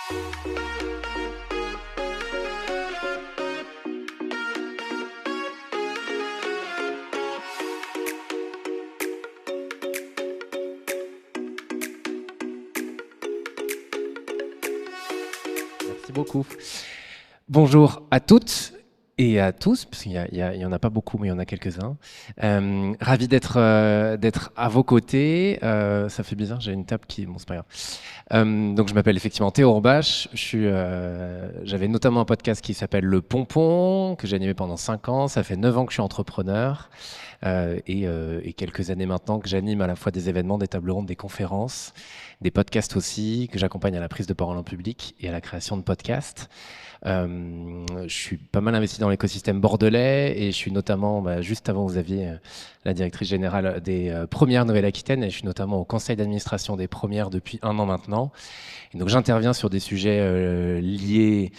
Merci beaucoup. Bonjour à toutes et à tous, parce qu'il y en a pas beaucoup, mais il y en a quelques-uns. Ravi d'être à vos côtés. Ça fait bizarre, j'ai une table qui... Bon, c'est pas grave. Donc, je m'appelle effectivement Théo Ourbache. J'avais notamment un podcast qui s'appelle Le Pompon, que j'ai animé pendant 5 ans. Ça fait 9 ans que je suis entrepreneur. Et quelques années maintenant que j'anime à la fois des événements, des tables rondes, des conférences, des podcasts aussi, que j'accompagne à la prise de parole en public et à la création de podcasts. Je suis pas mal investi dans l'écosystème bordelais et je suis notamment, juste avant vous aviez la directrice générale des Premières Nouvelle-Aquitaine et je suis notamment au conseil d'administration des Premières depuis 1 an maintenant. Et donc j'interviens sur des sujets liés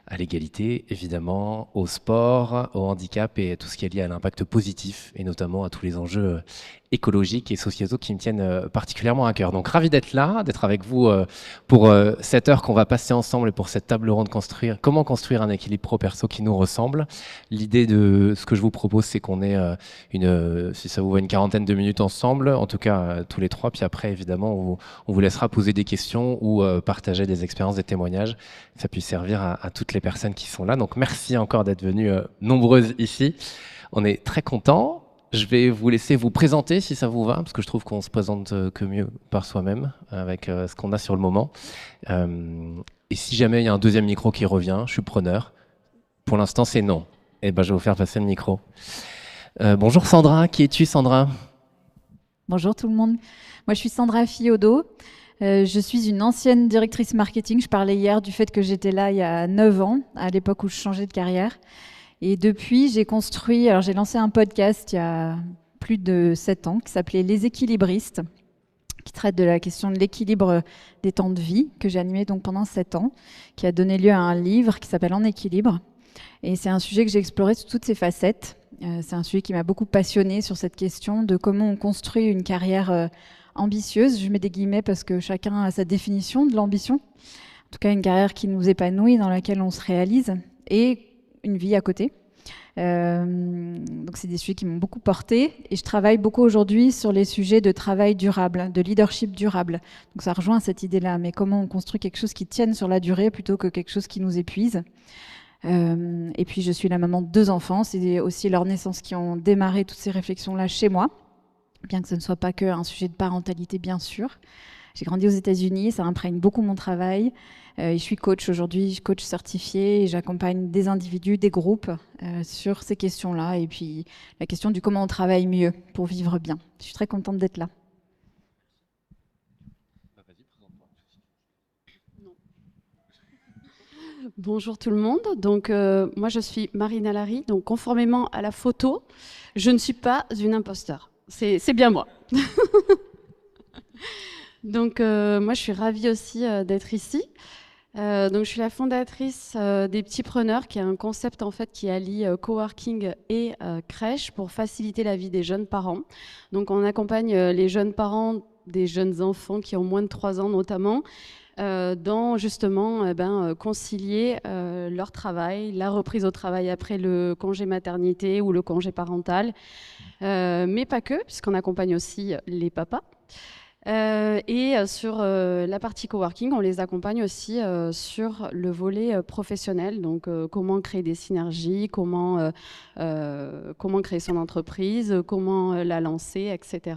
à l'égalité, évidemment, au sport, au handicap et tout ce qui est lié à l'impact positif et notamment à tous les enjeux écologiques et sociétaux qui me tiennent particulièrement à cœur. Donc ravi d'être là, d'être avec vous pour cette heure qu'on va passer ensemble et pour cette table ronde comment construire un équilibre pro-perso qui nous ressemble. L'idée de ce que je vous propose, c'est qu'on ait si ça vous va, une quarantaine de minutes ensemble, en tout cas tous les trois, puis après évidemment on vous laissera poser des questions ou partager des expériences, des témoignages, que ça puisse servir à toutes les personnes qui sont là. Donc merci encore d'être venues nombreuses ici. On est très contents. Je vais vous laisser vous présenter si ça vous va, parce que je trouve qu'on se présente que mieux par soi-même avec ce qu'on a sur le moment. Et si jamais il y a un deuxième micro qui revient, je suis preneur. Pour l'instant, c'est non. Et ben, je vais vous faire passer le micro. Bonjour Sandra, qui es-tu Sandra ? Bonjour tout le monde. Moi, je suis Sandra Fiodo. Je suis une ancienne directrice marketing. Je parlais hier du fait que j'étais là il y a 9 ans, à l'époque où je changeais de carrière. Et depuis, j'ai lancé un podcast il y a plus de 7 ans qui s'appelait Les Équilibristes, qui traite de la question de l'équilibre des temps de vie, que j'ai animé donc pendant 7 ans, qui a donné lieu à un livre qui s'appelle En équilibre. Et c'est un sujet que j'ai exploré sous toutes ses facettes. C'est un sujet qui m'a beaucoup passionnée sur cette question de comment on construit une carrière ambitieuse. Je mets des guillemets parce que chacun a sa définition de l'ambition. En tout cas, une carrière qui nous épanouit, dans laquelle on se réalise, et une vie à côté. Donc c'est des sujets qui m'ont beaucoup portée et je travaille beaucoup aujourd'hui sur les sujets de travail durable, de leadership durable. Donc ça rejoint cette idée-là, mais comment on construit quelque chose qui tienne sur la durée plutôt que quelque chose qui nous épuise. Et puis je suis la maman de 2 enfants, c'est aussi leur naissance qui ont démarré toutes ces réflexions-là chez moi, bien que ce ne soit pas qu'un sujet de parentalité bien sûr. J'ai grandi aux États-Unis, ça imprègne beaucoup mon travail. Et je suis coach aujourd'hui, je coach certifiée et j'accompagne des individus, des groupes sur ces questions-là. Et puis la question du comment on travaille mieux pour vivre bien. Je suis très contente d'être là. Bonjour tout le monde. Donc moi je suis Marina Larry. Donc conformément à la photo, je ne suis pas une imposteur. C'est bien moi. Donc moi je suis ravie aussi d'être ici. Donc je suis la fondatrice des Petits Preneurs, qui est un concept en fait qui allie coworking et crèche pour faciliter la vie des jeunes parents. Donc on accompagne les jeunes parents des jeunes enfants qui ont moins de 3 ans notamment, dans justement concilier leur travail, la reprise au travail après le congé maternité ou le congé parental, mais pas que, puisqu'on accompagne aussi les papas. Et sur la partie coworking, on les accompagne aussi sur le volet professionnel, donc comment créer des synergies, comment créer son entreprise, comment la lancer, etc.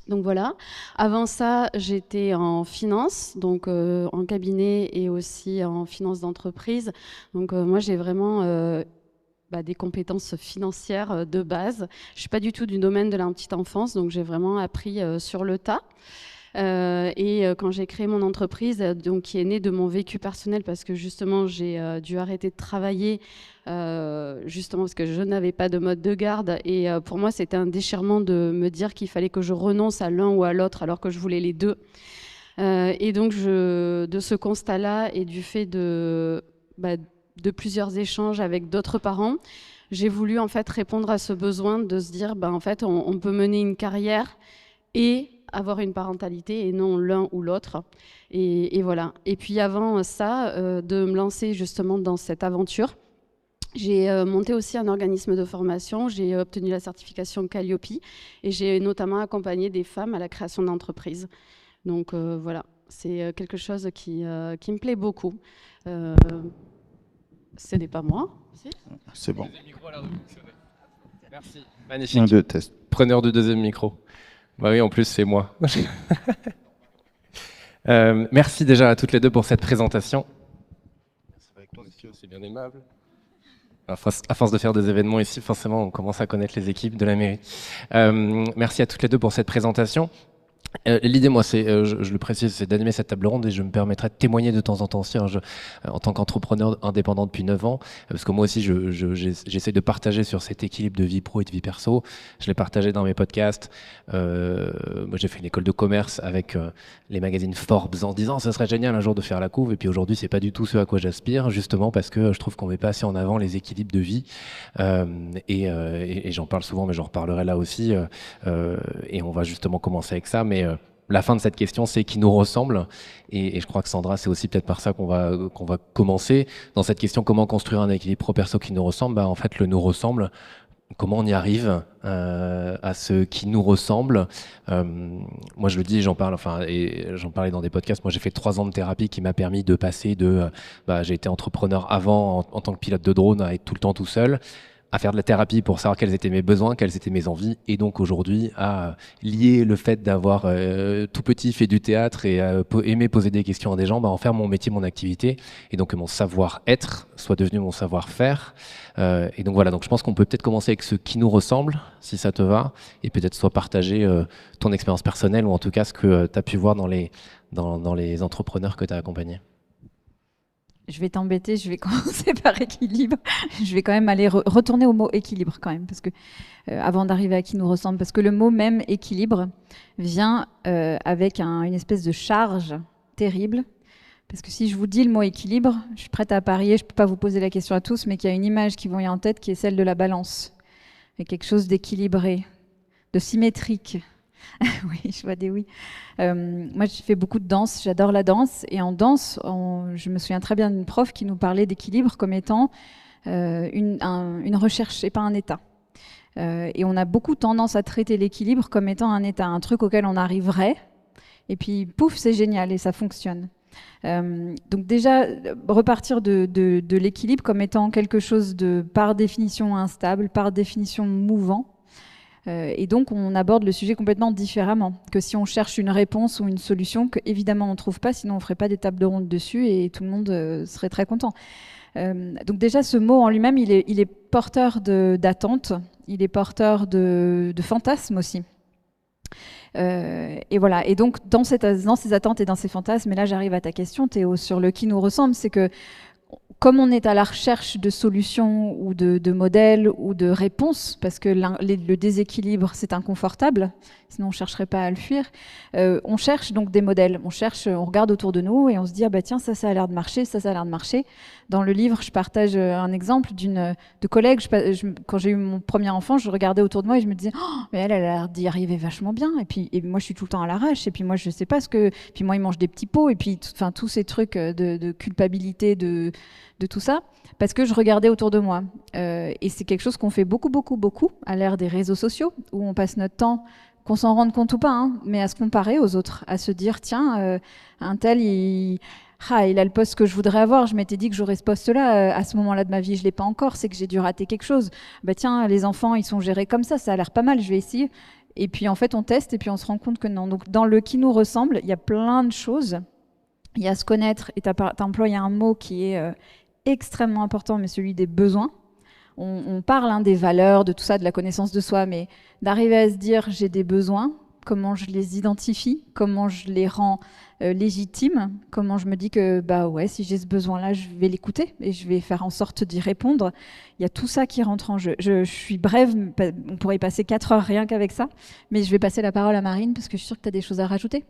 Donc voilà. Avant ça, j'étais en finance, donc en cabinet et aussi en finance d'entreprise. Donc moi, j'ai vraiment des compétences financières de base. Je ne suis pas du tout du domaine de la petite enfance, donc j'ai vraiment appris sur le tas. Et quand j'ai créé mon entreprise, donc, qui est née de mon vécu personnel, parce que justement j'ai dû arrêter de travailler justement parce que je n'avais pas de mode de garde, et pour moi c'était un déchirement de me dire qu'il fallait que je renonce à l'un ou à l'autre alors que je voulais les deux. Et donc de ce constat-là et du fait de plusieurs échanges avec d'autres parents, j'ai voulu en fait répondre à ce besoin de se dire en fait on peut mener une carrière et avoir une parentalité et non l'un ou l'autre. Et voilà. Et puis avant ça, de me lancer justement dans cette aventure, j'ai monté aussi un organisme de formation, j'ai obtenu la certification Calliope et j'ai notamment accompagné des femmes à la création d'entreprises. Donc voilà, c'est quelque chose qui me plaît beaucoup. Ce n'est pas moi. Si. C'est bon. Merci. Magnifique. 1, 2, test. Preneur du deuxième micro. Bah oui, en plus, c'est moi. Merci déjà à toutes les deux pour cette présentation. C'est bien aimable. À force de faire des événements ici, forcément, on commence à connaître les équipes de la mairie. Merci à toutes les deux pour cette présentation. L'idée, moi, c'est, je le précise, c'est d'animer cette table ronde et je me permettrai de témoigner de temps en temps aussi, en tant qu'entrepreneur indépendant depuis 9 ans, parce que moi aussi, j'essaie de partager sur cet équilibre de vie pro et de vie perso. Je l'ai partagé dans mes podcasts. Moi, j'ai fait une école de commerce avec les magazines Forbes en disant, ce serait génial un jour de faire la couve. Et puis aujourd'hui, c'est pas du tout ce à quoi j'aspire, justement parce que je trouve qu'on met pas assez en avant les équilibres de vie. Et j'en parle souvent, mais j'en reparlerai là aussi. Et on va justement commencer avec ça. Mais la fin de cette question, c'est qui nous ressemble. Et je crois que Sandra, c'est aussi peut-être par ça qu'on va commencer. Dans cette question, comment construire un équilibre pro-perso qui nous ressemble, en fait, le nous ressemble, comment on y arrive à ce qui nous ressemble. Moi, je le dis, j'en parlais dans des podcasts. Moi, j'ai fait 3 ans de thérapie qui m'a permis de passer de... j'ai été entrepreneur avant en tant que pilote de drone, à être tout le temps tout seul, à faire de la thérapie pour savoir quels étaient mes besoins, quelles étaient mes envies, et donc aujourd'hui à lier le fait d'avoir tout petit fait du théâtre et aimer poser des questions à des gens, en faire mon métier, mon activité, et donc que mon savoir-être soit devenu mon savoir-faire. Et donc voilà, donc je pense qu'on peut peut-être commencer avec ce qui nous ressemble, si ça te va, et peut-être soit partager ton expérience personnelle, ou en tout cas ce que tu as pu voir dans les entrepreneurs que tu as accompagnés. Je vais t'embêter, je vais commencer par équilibre. Je vais quand même aller retourner au mot équilibre quand même, parce que avant d'arriver à qui nous ressemble, parce que le mot même équilibre vient avec une espèce de charge terrible. Parce que si je vous dis le mot équilibre, je suis prête à parier, je ne peux pas vous poser la question à tous, mais qu'il y a une image qui vous vient en tête qui est celle de la balance. Il y a quelque chose d'équilibré, de symétrique. Oui, je vois des oui. Moi, je fais beaucoup de danse, j'adore la danse. Et en danse, je me souviens très bien d'une prof qui nous parlait d'équilibre comme étant une recherche et pas un état. Et on a beaucoup tendance à traiter l'équilibre comme étant un état, un truc auquel on arriverait. Et puis, pouf, c'est génial et ça fonctionne. Donc déjà, repartir de l'équilibre comme étant quelque chose de, par définition, instable, par définition mouvant. Et donc, on aborde le sujet complètement différemment que si on cherche une réponse ou une solution que évidemment on ne trouve pas, sinon on ne ferait pas des tables rondes dessus et tout le monde serait très content. Donc déjà, ce mot en lui-même, il est porteur d'attentes, il est porteur de fantasmes aussi. Et voilà. Et donc, dans ces attentes et dans ces fantasmes, et là j'arrive à ta question, Théo, sur le qui nous ressemble, c'est que comme on est à la recherche de solutions ou de modèles ou de réponses, parce que le déséquilibre, c'est inconfortable, sinon on ne chercherait pas à le fuir, on cherche donc des modèles. On regarde autour de nous et on se dit, tiens, ça a l'air de marcher, ça a l'air de marcher. Dans le livre, je partage un exemple de collègue. Quand j'ai eu mon premier enfant, je regardais autour de moi et je me disais, mais elle a l'air d'y arriver vachement bien. Et moi, je suis tout le temps à l'arrache. Et puis moi, je sais pas Puis moi, il mange des petits pots. Et puis, tous ces trucs de culpabilité, de tout ça, parce que je regardais autour de moi. Et c'est quelque chose qu'on fait beaucoup, beaucoup, beaucoup à l'ère des réseaux sociaux, où on passe notre temps, qu'on s'en rende compte ou pas, mais à se comparer aux autres, à se dire, tiens, un tel, il a le poste que je voudrais avoir, je m'étais dit que j'aurais ce poste-là, à ce moment-là de ma vie, je ne l'ai pas encore, c'est que j'ai dû rater quelque chose. Tiens, les enfants, ils sont gérés comme ça a l'air pas mal, je vais essayer. Et puis en fait, on teste et puis on se rend compte que non. Donc dans le qui nous ressemble, il y a plein de choses. Il y a se connaître, et tu as employé un mot qui est extrêmement important, mais celui des besoins. On parle des valeurs, de tout ça, de la connaissance de soi, mais d'arriver à se dire j'ai des besoins, comment je les identifie, comment je les rends légitimes, comment je me dis que si j'ai ce besoin-là, je vais l'écouter et je vais faire en sorte d'y répondre. Il y a tout ça qui rentre en jeu. Je suis brève, on pourrait y passer 4 heures rien qu'avec ça, mais je vais passer la parole à Marine parce que je suis sûre que tu as des choses à rajouter.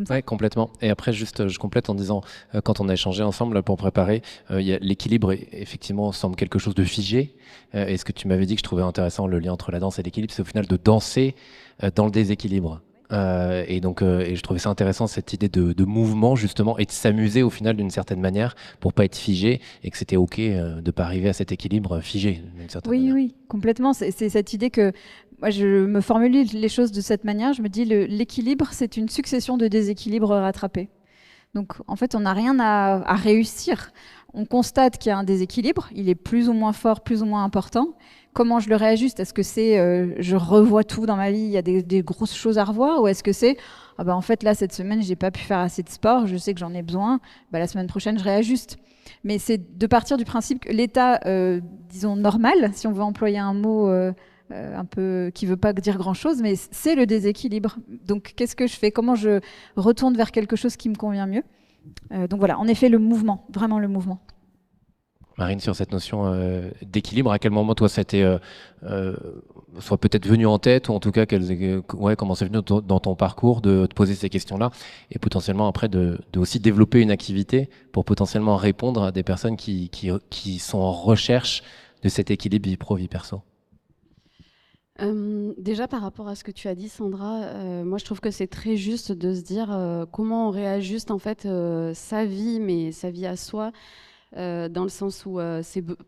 Oui, complètement. Et après, juste, je complète en disant, quand on a échangé ensemble pour préparer, l'équilibre, effectivement, semble quelque chose de figé. Et ce que tu m'avais dit que je trouvais intéressant, le lien entre la danse et l'équilibre, c'est au final de danser dans le déséquilibre. et donc et je trouvais ça intéressant, cette idée de mouvement justement, et de s'amuser au final d'une certaine manière pour pas être figé, et que c'était ok de pas arriver à cet équilibre figé d'une certaine manière. Oui, complètement. C'est cette idée que moi, je me formule les choses de cette manière. Je me dis l'équilibre, c'est une succession de déséquilibres rattrapés. Donc, en fait, on n'a rien à réussir. On constate qu'il y a un déséquilibre. Il est plus ou moins fort, plus ou moins important. Comment je le réajuste? Est-ce que c'est je revois tout dans ma vie, il y a des grosses choses à revoir? Ou est-ce que c'est en fait, là, cette semaine, j'ai pas pu faire assez de sport, je sais que j'en ai besoin, la semaine prochaine, je réajuste. Mais c'est de partir du principe que l'état, disons, normal, si on veut employer un mot un peu qui veut pas dire grand-chose, mais c'est le déséquilibre. Donc, qu'est-ce que je fais? Comment je retourne vers quelque chose qui me convient mieux? Donc voilà, en effet, le mouvement, vraiment le mouvement. Marine, sur cette notion d'équilibre, à quel moment toi ça t'est soit peut-être venu en tête, ou en tout cas comment c'est venu dans ton parcours de te poser ces questions-là, et potentiellement après de aussi développer une activité pour potentiellement répondre à des personnes qui sont en recherche de cet équilibre vie pro, vie perso? Déjà par rapport à ce que tu as dit, Sandra, moi je trouve que c'est très juste de se dire comment on réajuste en fait sa vie, mais sa vie à soi, dans le sens où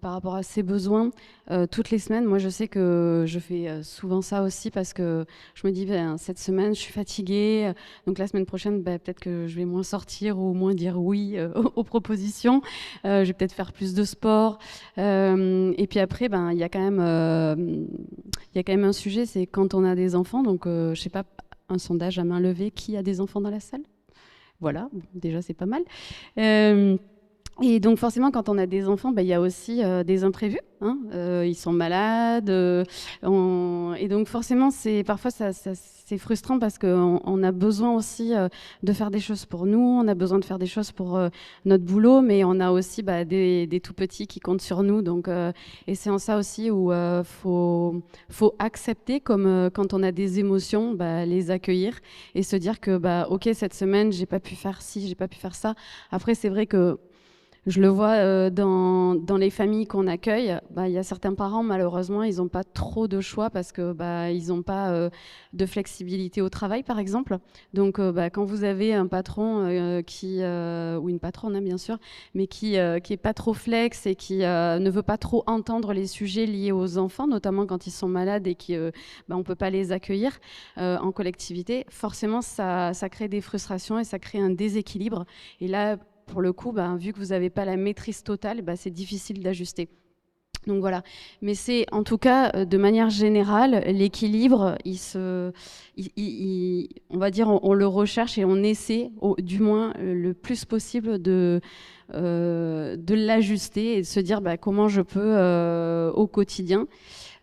par rapport à ses besoins toutes les semaines. Moi je sais que je fais souvent ça aussi, parce que je me dis cette semaine je suis fatiguée, donc la semaine prochaine peut-être que je vais moins sortir ou moins dire oui aux propositions, je vais peut-être faire plus de sport, et puis après il y a quand même un sujet, c'est quand on a des enfants. Donc je sais pas, un sondage à main levée, qui a des enfants dans la salle? Voilà, déjà c'est pas mal. Et donc forcément, quand on a des enfants, il y a aussi des imprévus, hein. Ils sont malades, et donc forcément, parfois c'est frustrant, parce qu'on a besoin aussi de faire des choses pour nous, on a besoin de faire des choses pour notre boulot, mais on a aussi des tout petits qui comptent sur nous. Donc, et c'est en ça aussi où faut accepter, comme quand on a des émotions, les accueillir et se dire que ok, cette semaine j'ai pas pu faire ci, j'ai pas pu faire ça. Après, c'est vrai que je le vois dans les familles qu'on accueille, il y a certains parents, malheureusement, ils n'ont pas trop de choix, parce que ils n'ont pas de flexibilité au travail, par exemple. Donc, quand vous avez un patron ou une patronne, hein, bien sûr, mais qui est pas trop flex, et qui ne veut pas trop entendre les sujets liés aux enfants, notamment quand ils sont malades et qu'on peut pas les accueillir en collectivité, forcément, ça crée des frustrations et ça crée un déséquilibre. Et là, pour le coup, vu que vous n'avez pas la maîtrise totale, c'est difficile d'ajuster. Donc voilà. Mais c'est, en tout cas, de manière générale, l'équilibre, on va dire, on le recherche, et on essaie, du moins le plus possible, de l'ajuster et de se dire comment je peux au quotidien.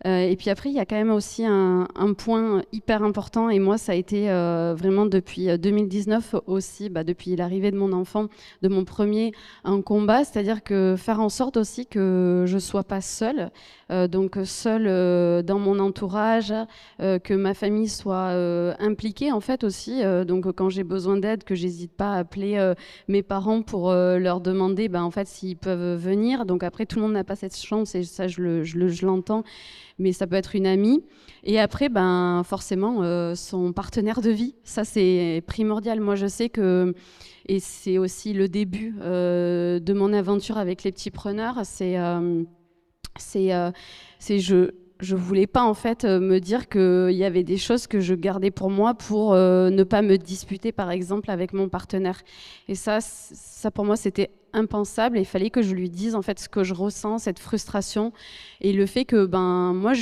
Et puis après, il y a quand même aussi un point hyper important, et moi ça a été vraiment depuis 2019 aussi, depuis l'arrivée de mon enfant, de mon premier, un combat, c'est-à-dire que faire en sorte aussi que je sois pas seule, donc seule dans mon entourage, que ma famille soit impliquée en fait aussi, donc quand j'ai besoin d'aide, que j'hésite pas à appeler mes parents pour leur demander en fait s'ils peuvent venir. Donc après, tout le monde n'a pas cette chance, et ça je l'entends, mais ça peut être une amie. Et après, forcément, son partenaire de vie, ça c'est primordial. Moi je sais que, et c'est aussi le début de mon aventure avec les petits preneurs, je voulais pas en fait me dire qu'il y avait des choses que je gardais pour moi pour ne pas me disputer, par exemple, avec mon partenaire. Et ça pour moi c'était impensable, et il fallait que je lui dise en fait ce que je ressens, cette frustration, et le fait que moi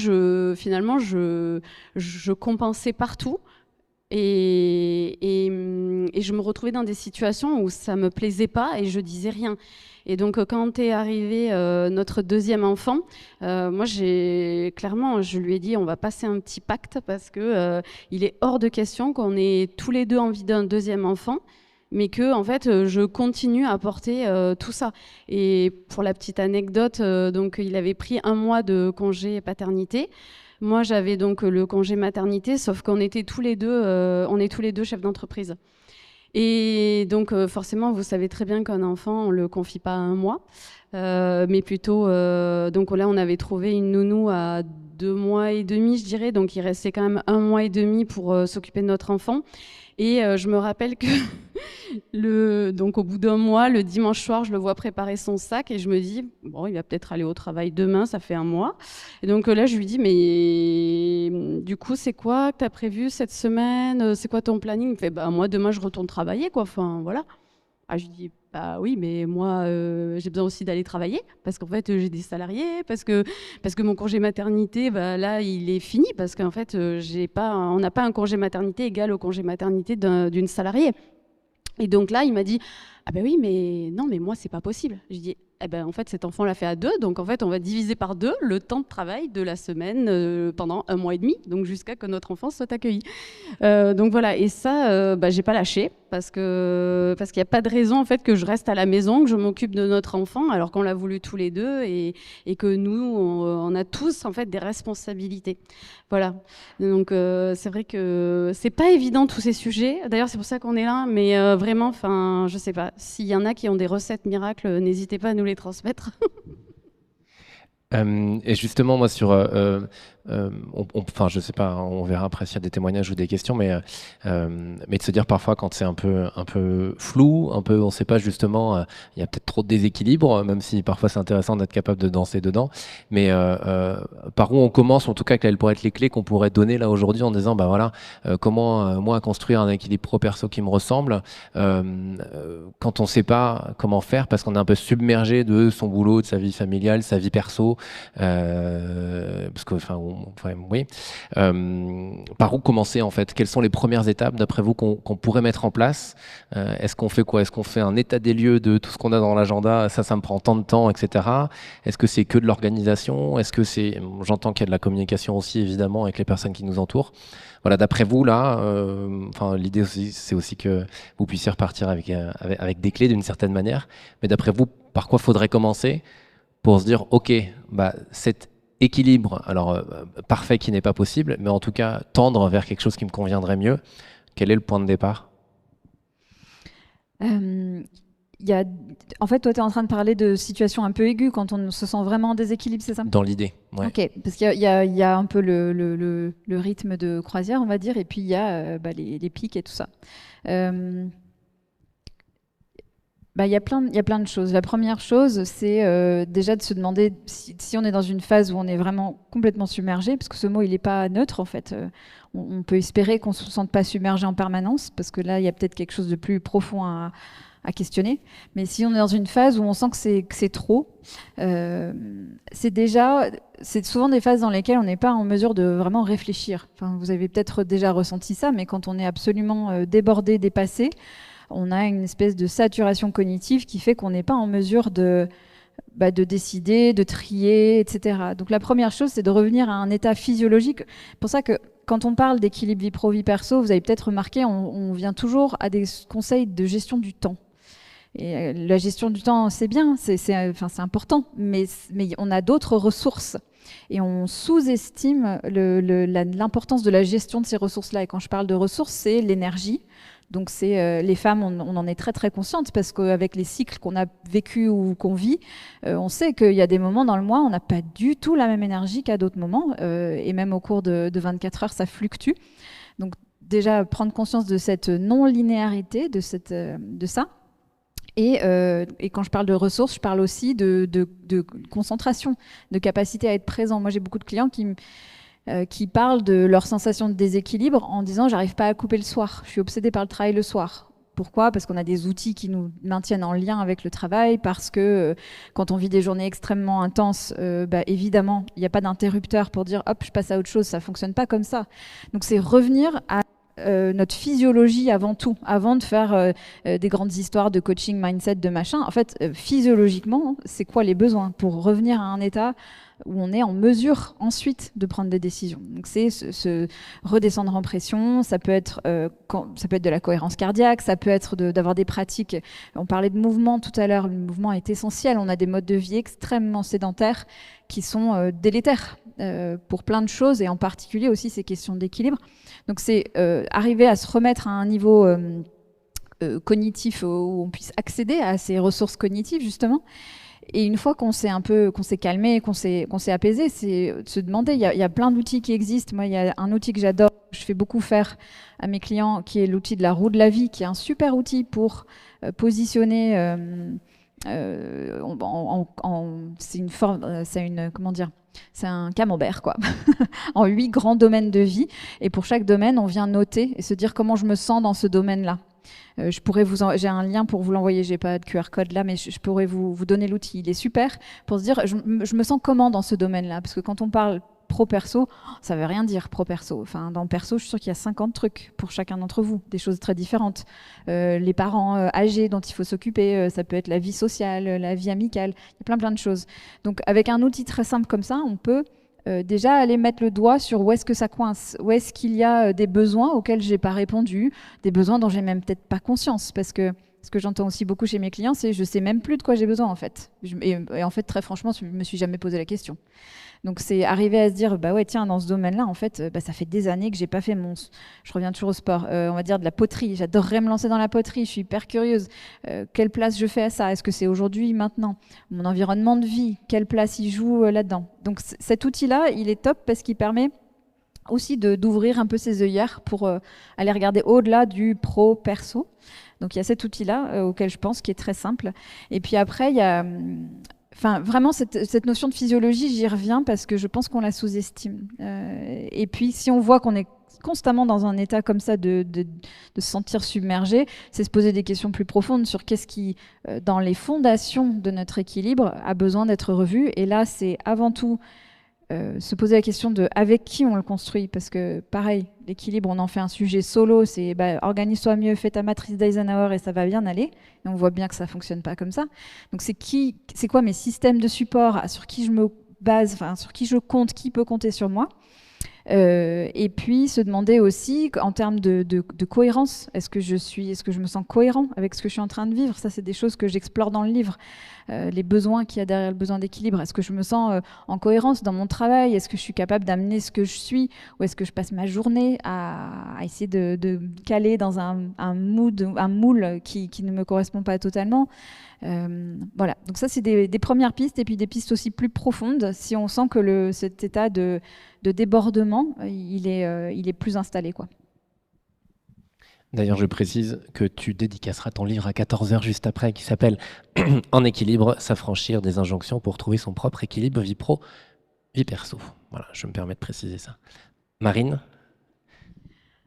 finalement je compensais partout. Et je me retrouvais dans des situations où ça me plaisait pas et je disais rien. Et donc quand est arrivé notre deuxième enfant, moi je lui ai dit, on va passer un petit pacte, parce que il est hors de question qu'on ait tous les deux envie d'un deuxième enfant, mais que en fait je continue à porter tout ça. Et pour la petite anecdote, donc il avait pris 1 mois de congé paternité. Moi, j'avais donc le congé maternité, sauf qu'on était tous les deux, on est tous les deux chefs d'entreprise. Et donc, forcément, vous savez très bien qu'un enfant, on le confie pas à 1 mois, mais plutôt. Donc là, on avait trouvé une nounou à 2 mois et demi, je dirais. Donc, il restait quand même 1 mois et demi pour s'occuper de notre enfant. Et je me rappelle que donc au bout d'1 mois, le dimanche soir, je le vois préparer son sac et je me dis, bon, il va peut-être aller au travail demain, ça fait 1 mois. Et donc là, je lui dis, mais du coup, c'est quoi que tu as prévu cette semaine? C'est quoi ton planning? Il me fait, bah, moi, demain, je retourne travailler, quoi. Enfin, voilà. Ah, je lui dis, bah oui, mais moi, j'ai besoin aussi d'aller travailler parce qu'en fait, j'ai des salariés, parce que mon congé maternité, bah, là, il est fini parce qu'en fait, on n'a pas un congé maternité égal au congé maternité d'une salariée. Et donc là, il m'a dit, ah ben oui, mais non, mais moi, c'est pas possible. Je dis, eh ben, en fait, cet enfant l'a fait à 2, donc en fait, on va diviser par 2 le temps de travail de la semaine pendant 1 mois et demi, donc jusqu'à que notre enfant soit accueilli. Donc voilà, et ça, j'ai pas lâché parce qu'il n'y a pas de raison en fait que je reste à la maison, que je m'occupe de notre enfant, alors qu'on l'a voulu tous les deux et que nous, on a tous en fait des responsabilités. Voilà. Donc c'est vrai que c'est pas évident tous ces sujets. D'ailleurs, c'est pour ça qu'on est là, mais vraiment, enfin, je sais pas. S'il y en a qui ont des recettes miracles, n'hésitez pas à nous les transmettre. Et justement, moi, enfin, je sais pas, on verra après s'il y a des témoignages ou des questions, mais de se dire parfois quand c'est un peu flou, on sait pas justement, il y a peut-être trop de déséquilibre, même si parfois c'est intéressant d'être capable de danser dedans. Mais par où on commence, en tout cas, quelles pourraient être les clés qu'on pourrait donner là aujourd'hui en disant, bah voilà, comment moi construire un équilibre pro-perso qui me ressemble, quand on sait pas comment faire parce qu'on est un peu submergé de son boulot, de sa vie familiale, sa vie perso. Parce que, enfin, oui. Par où commencer en fait? Quelles sont les premières étapes d'après vous qu'on pourrait mettre en place? Est-ce qu'on fait quoi? Est-ce qu'on fait un état des lieux de tout ce qu'on a dans l'agenda? Ça me prend tant de temps, etc. Est-ce que c'est que de l'organisation? Est-ce que c'est, j'entends qu'il y a de la communication aussi évidemment avec les personnes qui nous entourent. Voilà, d'après vous là, enfin l'idée aussi, c'est aussi que vous puissiez repartir avec des clés d'une certaine manière. Mais d'après vous, par quoi faudrait commencer pour se dire, ok, bah, cet équilibre, alors parfait qui n'est pas possible, mais en tout cas tendre vers quelque chose qui me conviendrait mieux, quel est le point de départ? En fait, toi, tu es en train de parler de situations un peu aiguës quand on se sent vraiment en déséquilibre, c'est ça? Dans l'idée, ouais. Ok, parce qu'il y a un peu le rythme de croisière, on va dire, et puis il y a les pics et tout ça. Il y a plein de choses. La première chose, c'est déjà de se demander si on est dans une phase où on est vraiment complètement submergé, parce que ce mot, il n'est pas neutre, en fait. On peut espérer qu'on ne se sente pas submergé en permanence, parce que là, il y a peut-être quelque chose de plus profond à questionner. Mais si on est dans une phase où on sent que c'est trop, c'est souvent des phases dans lesquelles on n'est pas en mesure de vraiment réfléchir. Enfin, vous avez peut-être déjà ressenti ça, mais quand on est absolument débordé, dépassé, on a une espèce de saturation cognitive qui fait qu'on n'est pas en mesure de décider, de trier, etc. Donc la première chose, c'est de revenir à un état physiologique. C'est pour ça que quand on parle d'équilibre vie pro, vie perso, vous avez peut-être remarqué, on vient toujours à des conseils de gestion du temps. Et la gestion du temps, c'est bien, c'est important, mais on a d'autres ressources. Et on sous-estime l'importance de la gestion de ces ressources-là. Et quand je parle de ressources, c'est l'énergie. Donc les femmes, on en est très très conscientes parce qu'avec les cycles qu'on a vécus ou qu'on vit, on sait qu'il y a des moments dans le mois, on n'a pas du tout la même énergie qu'à d'autres moments. Et même au cours de 24 heures, ça fluctue. Donc déjà, prendre conscience de cette non-linéarité, de ça. Et quand je parle de ressources, je parle aussi de concentration, de capacité à être présent. Moi, j'ai beaucoup de clients qui parlent de leur sensation de déséquilibre en disant « j'arrive pas à couper le soir, je suis obsédée par le travail le soir ». Pourquoi? Parce qu'on a des outils qui nous maintiennent en lien avec le travail, parce que quand on vit des journées extrêmement intenses, évidemment, il n'y a pas d'interrupteur pour dire « hop, je passe à autre chose », ça ne fonctionne pas comme ça. Donc c'est revenir à notre physiologie avant tout, avant de faire des grandes histoires de coaching, mindset, de machin. En fait, physiologiquement, c'est quoi les besoins pour revenir à un état où on est en mesure ensuite de prendre des décisions. Donc c'est se redescendre en pression, ça peut être de la cohérence cardiaque, ça peut être d'avoir des pratiques. On parlait de mouvement tout à l'heure, le mouvement est essentiel. On a des modes de vie extrêmement sédentaires qui sont délétères pour plein de choses, et en particulier aussi ces questions d'équilibre. Donc c'est arriver à se remettre à un niveau cognitif où on puisse accéder à ces ressources cognitives justement. Et une fois qu'on s'est calmé, qu'on s'est apaisé, c'est de se demander, il y a plein d'outils qui existent. Moi, il y a un outil que j'adore, que je fais beaucoup faire à mes clients, qui est l'outil de la roue de la vie, qui est un super outil pour positionner. C'est une forme, comment dire, c'est un camembert, quoi, en 8 grands domaines de vie. Et pour chaque domaine, on vient noter et se dire comment je me sens dans ce domaine-là. J'ai un lien pour vous l'envoyer, j'ai pas de QR code là, mais je pourrais vous donner l'outil. Il est super pour se dire, je me sens comment dans ce domaine-là, parce que quand on parle pro-perso, ça veut rien dire pro-perso. Enfin, dans perso, je suis sûre qu'il y a 50 trucs pour chacun d'entre vous, des choses très différentes. Les parents âgés dont il faut s'occuper, ça peut être la vie sociale, la vie amicale, il y a plein de choses. Donc avec un outil très simple comme ça, on peut déjà aller mettre le doigt sur où est-ce que ça coince, où est-ce qu'il y a des besoins auxquels j'ai pas répondu, des besoins dont j'ai même peut-être pas conscience, parce que ce que j'entends aussi beaucoup chez mes clients, c'est je sais même plus de quoi j'ai besoin en fait. Et en fait, très franchement, je me suis jamais posé la question. Donc c'est arriver à se dire, bah ouais, tiens, dans ce domaine-là, en fait, ça fait des années que j'ai pas fait je reviens toujours au sport, on va dire de la poterie. J'adorerais me lancer dans la poterie, je suis hyper curieuse. Quelle place je fais à ça? Est-ce que c'est aujourd'hui, maintenant? Mon environnement de vie, quelle place il joue là-dedans? Donc cet outil-là, il est top parce qu'il permet aussi d'ouvrir un peu ses œillères pour aller regarder au-delà du pro-perso. Donc il y a cet outil-là auquel je pense qui est très simple. Et puis après, il y a... Enfin, vraiment, cette notion de physiologie, j'y reviens parce que je pense qu'on la sous-estime. Et puis, si on voit qu'on est constamment dans un état comme ça de se sentir submergé, c'est se poser des questions plus profondes sur qu'est-ce qui, dans les fondations de notre équilibre, a besoin d'être revu. Et là, c'est avant tout se poser la question de avec qui on le construit, parce que pareil, l'équilibre, on en fait un sujet solo, c'est organise-toi mieux, fais ta matrice d'Eisenhower et ça va bien aller. Et on voit bien que ça fonctionne pas comme ça. Donc c'est quoi mes systèmes de support, sur qui je me base, enfin sur qui je compte, qui peut compter sur moi. Et puis se demander aussi en termes de cohérence, est-ce que je me sens cohérent avec ce que je suis en train de vivre? Ça, c'est des choses que j'explore dans le livre. Les besoins qu'il y a derrière le besoin d'équilibre. Est-ce que je me sens en cohérence dans mon travail? Est-ce que je suis capable d'amener ce que je suis? Ou est-ce que je passe ma journée à essayer de caler dans un moule qui ne me correspond pas totalement? Voilà, donc ça c'est des premières pistes, et puis des pistes aussi plus profondes si on sent que cet état de débordement il est plus installé, quoi. D'ailleurs, je précise que tu dédicaceras ton livre à 14h juste après, qui s'appelle « En équilibre, s'affranchir des injonctions pour trouver son propre équilibre, vie pro, vie perso ». Voilà, je me permets de préciser ça. Marine?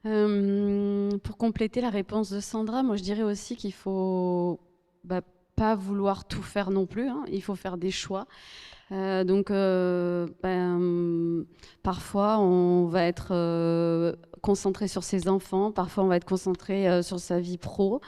Pour compléter la réponse de Sandra, moi je dirais aussi qu'il faut pas vouloir tout faire non plus, hein. Il faut faire des choix. Parfois on va être concentré sur ses enfants, parfois on va être concentré sur sa vie pro,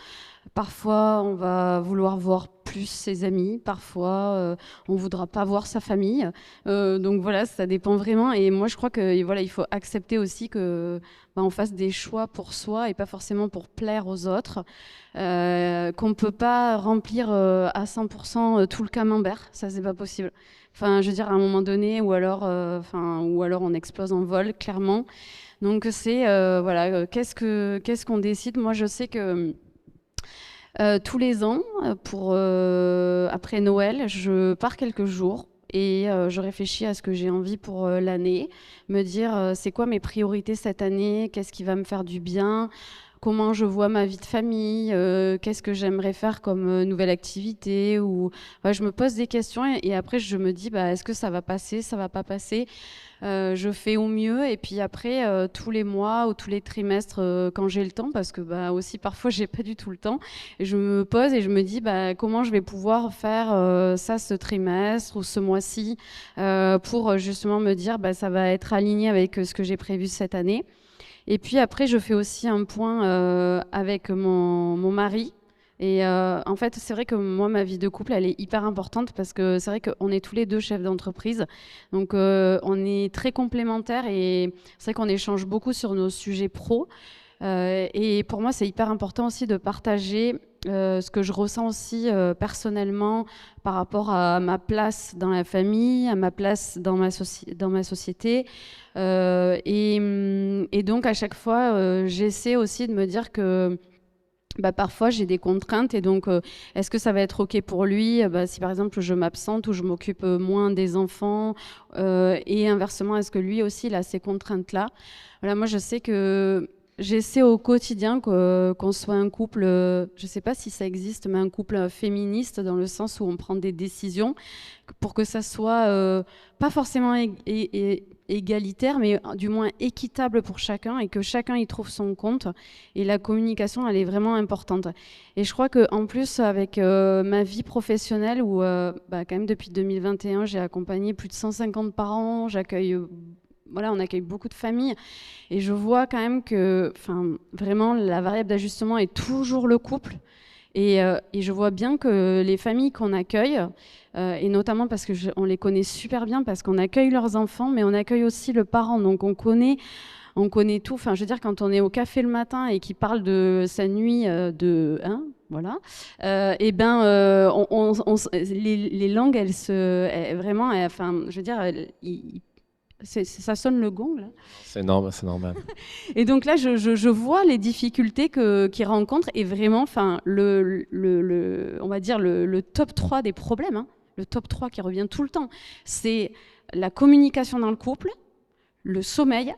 parfois on va vouloir voir plus ses amis, parfois on voudra pas voir sa famille. Donc voilà, ça dépend vraiment. Et moi je crois que voilà, il faut accepter aussi que on fasse des choix pour soi et pas forcément pour plaire aux autres. Qu'on peut pas remplir à 100% tout le camembert, ça c'est pas possible. Enfin, je veux dire, à un moment donné, ou alors on explose en vol, clairement. Donc c'est voilà, qu'est-ce qu'on décide. Moi, je sais que tous les ans, après Noël, je pars quelques jours et je réfléchis à ce que j'ai envie pour l'année, me dire c'est quoi mes priorités cette année, qu'est-ce qui va me faire du bien, comment je vois ma vie de famille, qu'est-ce que j'aimerais faire comme nouvelle activité, ou je me pose des questions et après je me dis est-ce que ça va passer, ça va pas passer. Je fais au mieux, et puis après tous les mois ou tous les trimestres quand j'ai le temps, parce que aussi parfois j'ai pas du tout le temps, et je me pose et je me dis comment je vais pouvoir faire ça ce trimestre ou ce mois-ci pour justement me dire ça va être aligné avec ce que j'ai prévu cette année. Et puis après je fais aussi un point avec mon mari. Et en fait, c'est vrai que moi, ma vie de couple, elle est hyper importante, parce que c'est vrai qu'on est tous les deux chefs d'entreprise. Donc, on est très complémentaires, et c'est vrai qu'on échange beaucoup sur nos sujets pro. Et pour moi, c'est hyper important aussi de partager ce que je ressens aussi personnellement par rapport à ma place dans la famille, à ma place dans ma société. Et donc, à chaque fois, j'essaie aussi de me dire que parfois j'ai des contraintes et donc est-ce que ça va être OK pour lui si par exemple je m'absente ou je m'occupe moins des enfants et inversement, est-ce que lui aussi il a ces contraintes-là? Voilà, moi je sais que j'essaie au quotidien qu'on soit un couple, je ne sais pas si ça existe, mais un couple féministe dans le sens où on prend des décisions pour que ça soit pas forcément égalitaire, mais du moins équitable pour chacun et que chacun y trouve son compte. Et la communication, elle est vraiment importante. Et je crois qu'en plus, avec ma vie professionnelle, où quand même depuis 2021, j'ai accompagné plus de 150 parents, on accueille beaucoup de familles et je vois quand même que vraiment la variable d'ajustement est toujours le couple et je vois bien que les familles qu'on accueille et notamment parce que on les connaît super bien parce qu'on accueille leurs enfants mais on accueille aussi le parent, donc on connaît tout. Enfin, je veux dire, quand on est au café le matin et qu'il parle de sa nuit voilà. Les langues, ça sonne le gong là. C'est normal, c'est normal. Et donc là, je vois les difficultés qu'ils rencontrent et vraiment, on va dire le top 3 des problèmes, hein, le top 3 qui revient tout le temps, c'est la communication dans le couple, le sommeil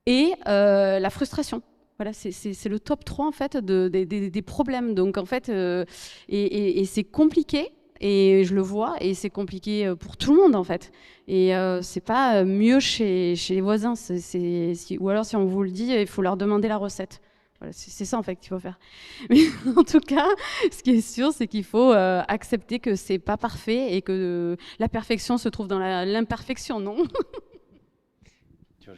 et la frustration. Voilà, c'est le top 3 en fait des problèmes. Donc en fait, et c'est compliqué. Et je le vois, et c'est compliqué pour tout le monde en fait. Et c'est pas mieux chez les voisins. Ou alors si on vous le dit, il faut leur demander la recette. Voilà, c'est ça en fait qu'il faut faire. Mais en tout cas, ce qui est sûr, c'est qu'il faut accepter que c'est pas parfait et que la perfection se trouve dans l'imperfection, non? Tu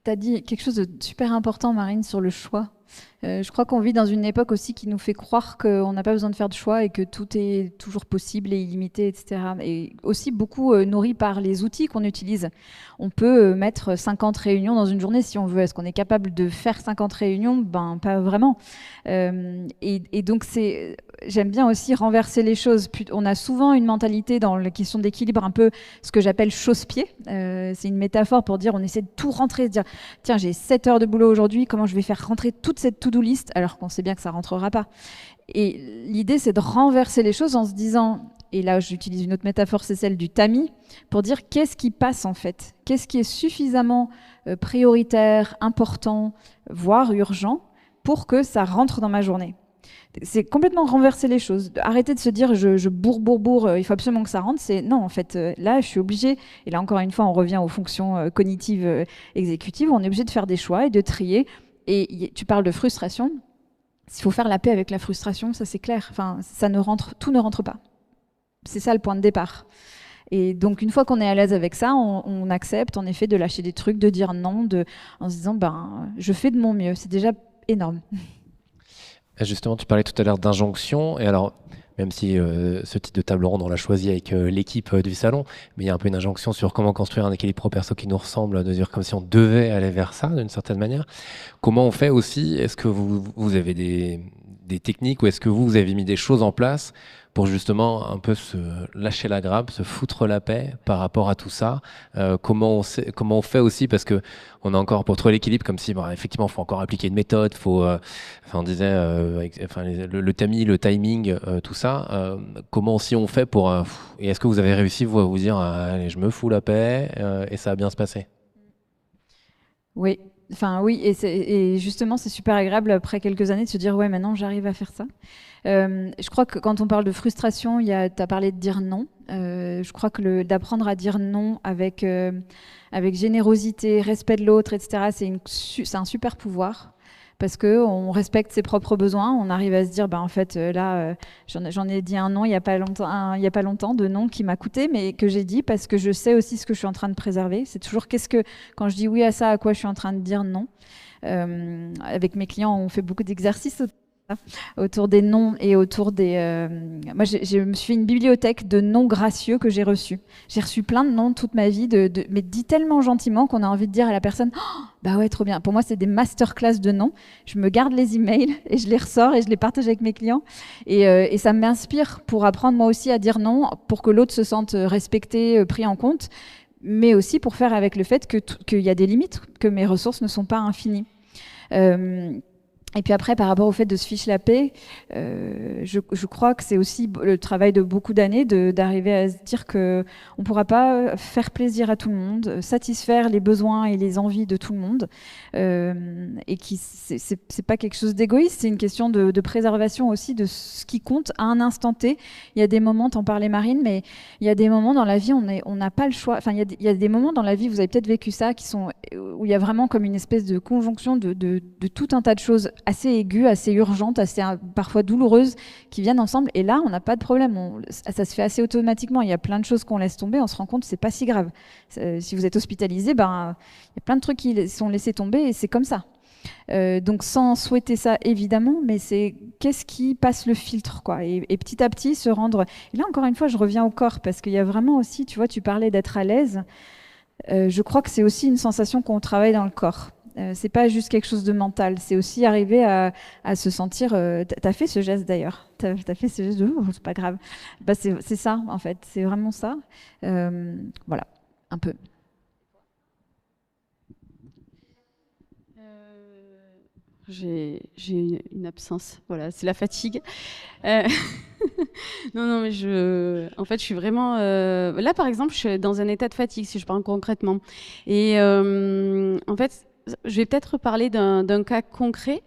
as dit quelque chose de super important, Marine, sur le choix. Je crois qu'on vit dans une époque aussi qui nous fait croire qu'on n'a pas besoin de faire de choix et que tout est toujours possible et illimité, etc. Et aussi beaucoup nourri par les outils qu'on utilise. On peut mettre 50 réunions dans une journée si on veut. Est-ce qu'on est capable de faire 50 réunions? Ben, pas vraiment. Et donc, j'aime bien aussi renverser les choses. On a souvent une mentalité dans la question d'équilibre, un peu ce que j'appelle chausse-pied. C'est une métaphore pour dire on essaie de tout rentrer, de dire tiens, j'ai 7 heures de boulot aujourd'hui, comment je vais faire rentrer toute cette to-do list alors qu'on sait bien que ça rentrera pas. Et l'idée, c'est de renverser les choses en se disant, et là j'utilise une autre métaphore, c'est celle du tamis, pour dire qu'est-ce qui passe en fait, qu'est-ce qui est suffisamment prioritaire, important, voire urgent, pour que ça rentre dans ma journée. C'est complètement renverser les choses. Arrêter de se dire je bourre, il faut absolument que ça rentre. C'est non, en fait, là, je suis obligée. Et là, encore une fois, on revient aux fonctions cognitives exécutives. On est obligé de faire des choix et de trier. Et tu parles de frustration. Il faut faire la paix avec la frustration, ça c'est clair. Enfin, tout ne rentre pas. C'est ça le point de départ. Et donc, une fois qu'on est à l'aise avec ça, on accepte en effet de lâcher des trucs, de dire non, en se disant je fais de mon mieux. C'est déjà énorme. Justement, tu parlais tout à l'heure d'injonction, et alors, même si ce type de table ronde, on l'a choisi avec l'équipe du salon, mais il y a un peu une injonction sur comment construire un équilibre pro-perso qui nous ressemble, de dire comme si on devait aller vers ça, d'une certaine manière. Comment on fait aussi? Est-ce que vous avez des techniques, ou est-ce que vous avez mis des choses en place pour justement un peu se lâcher la grappe, se foutre la paix par rapport à tout ça? Comment on fait aussi, parce que on a encore pour trouver l'équilibre, comme si effectivement il faut encore appliquer une méthode, on disait le tamis, le timing, tout ça. Comment aussi on fait pour et est-ce que vous avez réussi vous à vous dire allez, je me fous la paix et ça va bien se passer? Oui. Oui, et justement, c'est super agréable après quelques années de se dire ouais, maintenant j'arrive à faire ça. Je crois que quand on parle de frustration, tu as parlé de dire non. Je crois que d'apprendre à dire non avec générosité, respect de l'autre, etc., c'est un super pouvoir. Parce qu'on respecte ses propres besoins, on arrive à se dire, en fait, là, j'en ai dit un non il n'y a pas longtemps, de non qui m'a coûté, mais que j'ai dit parce que je sais aussi ce que je suis en train de préserver. C'est toujours quand je dis oui à ça, à quoi je suis en train de dire non. Avec mes clients, on fait beaucoup d'exercices autour des noms et autour des... Moi, je me suis fait une bibliothèque de noms gracieux que j'ai reçus. J'ai reçu plein de noms toute ma vie, mais dit tellement gentiment qu'on a envie de dire à la personne oh, bah ouais, trop bien. Pour moi, c'est des masterclass de noms. Je me garde les emails et je les ressors et je les partage avec mes clients. Et ça m'inspire pour apprendre moi aussi à dire non, pour que l'autre se sente respecté, pris en compte, mais aussi pour faire avec le fait qu'il y a des limites, que mes ressources ne sont pas infinies. Et puis après, par rapport au fait de se fiche la paix, je crois que c'est aussi le travail de beaucoup d'années d'arriver à se dire que on pourra pas faire plaisir à tout le monde, satisfaire les besoins et les envies de tout le monde, et qui c'est pas quelque chose d'égoïste, c'est une question de préservation aussi de ce qui compte à un instant T. Il y a des moments, t'en parlais Marine, mais il y a des moments dans la vie on n'a pas le choix. Enfin, il y a des moments dans la vie, vous avez peut-être vécu ça, où il y a vraiment comme une espèce de conjonction de tout un tas de choses assez aiguës, assez urgentes, assez parfois douloureuses qui viennent ensemble. Et là, on n'a pas de problème. Ça se fait assez automatiquement. Il y a plein de choses qu'on laisse tomber. On se rend compte que c'est pas si grave. Si vous êtes hospitalisé, il y a plein de trucs qui sont laissés tomber et c'est comme ça. Donc sans souhaiter ça évidemment, mais c'est qu'est-ce qui passe le filtre, quoi. Et petit à petit se rendre. Et là encore une fois, je reviens au corps parce qu'il y a vraiment aussi, tu vois, tu parlais d'être à l'aise. Je crois que c'est aussi une sensation qu'on travaille dans le corps. C'est pas juste quelque chose de mental, c'est aussi arriver à se sentir. T'as fait ce geste d'ailleurs, t'as fait ce geste de c'est pas grave. Bah, c'est ça en fait, c'est vraiment ça. Voilà, un peu. J'ai une absence, voilà, c'est la fatigue. Non, mais en fait, je suis vraiment... Là, par exemple, je suis dans un état de fatigue, si je parle concrètement. Et en fait, je vais peut-être parler d'un cas concret.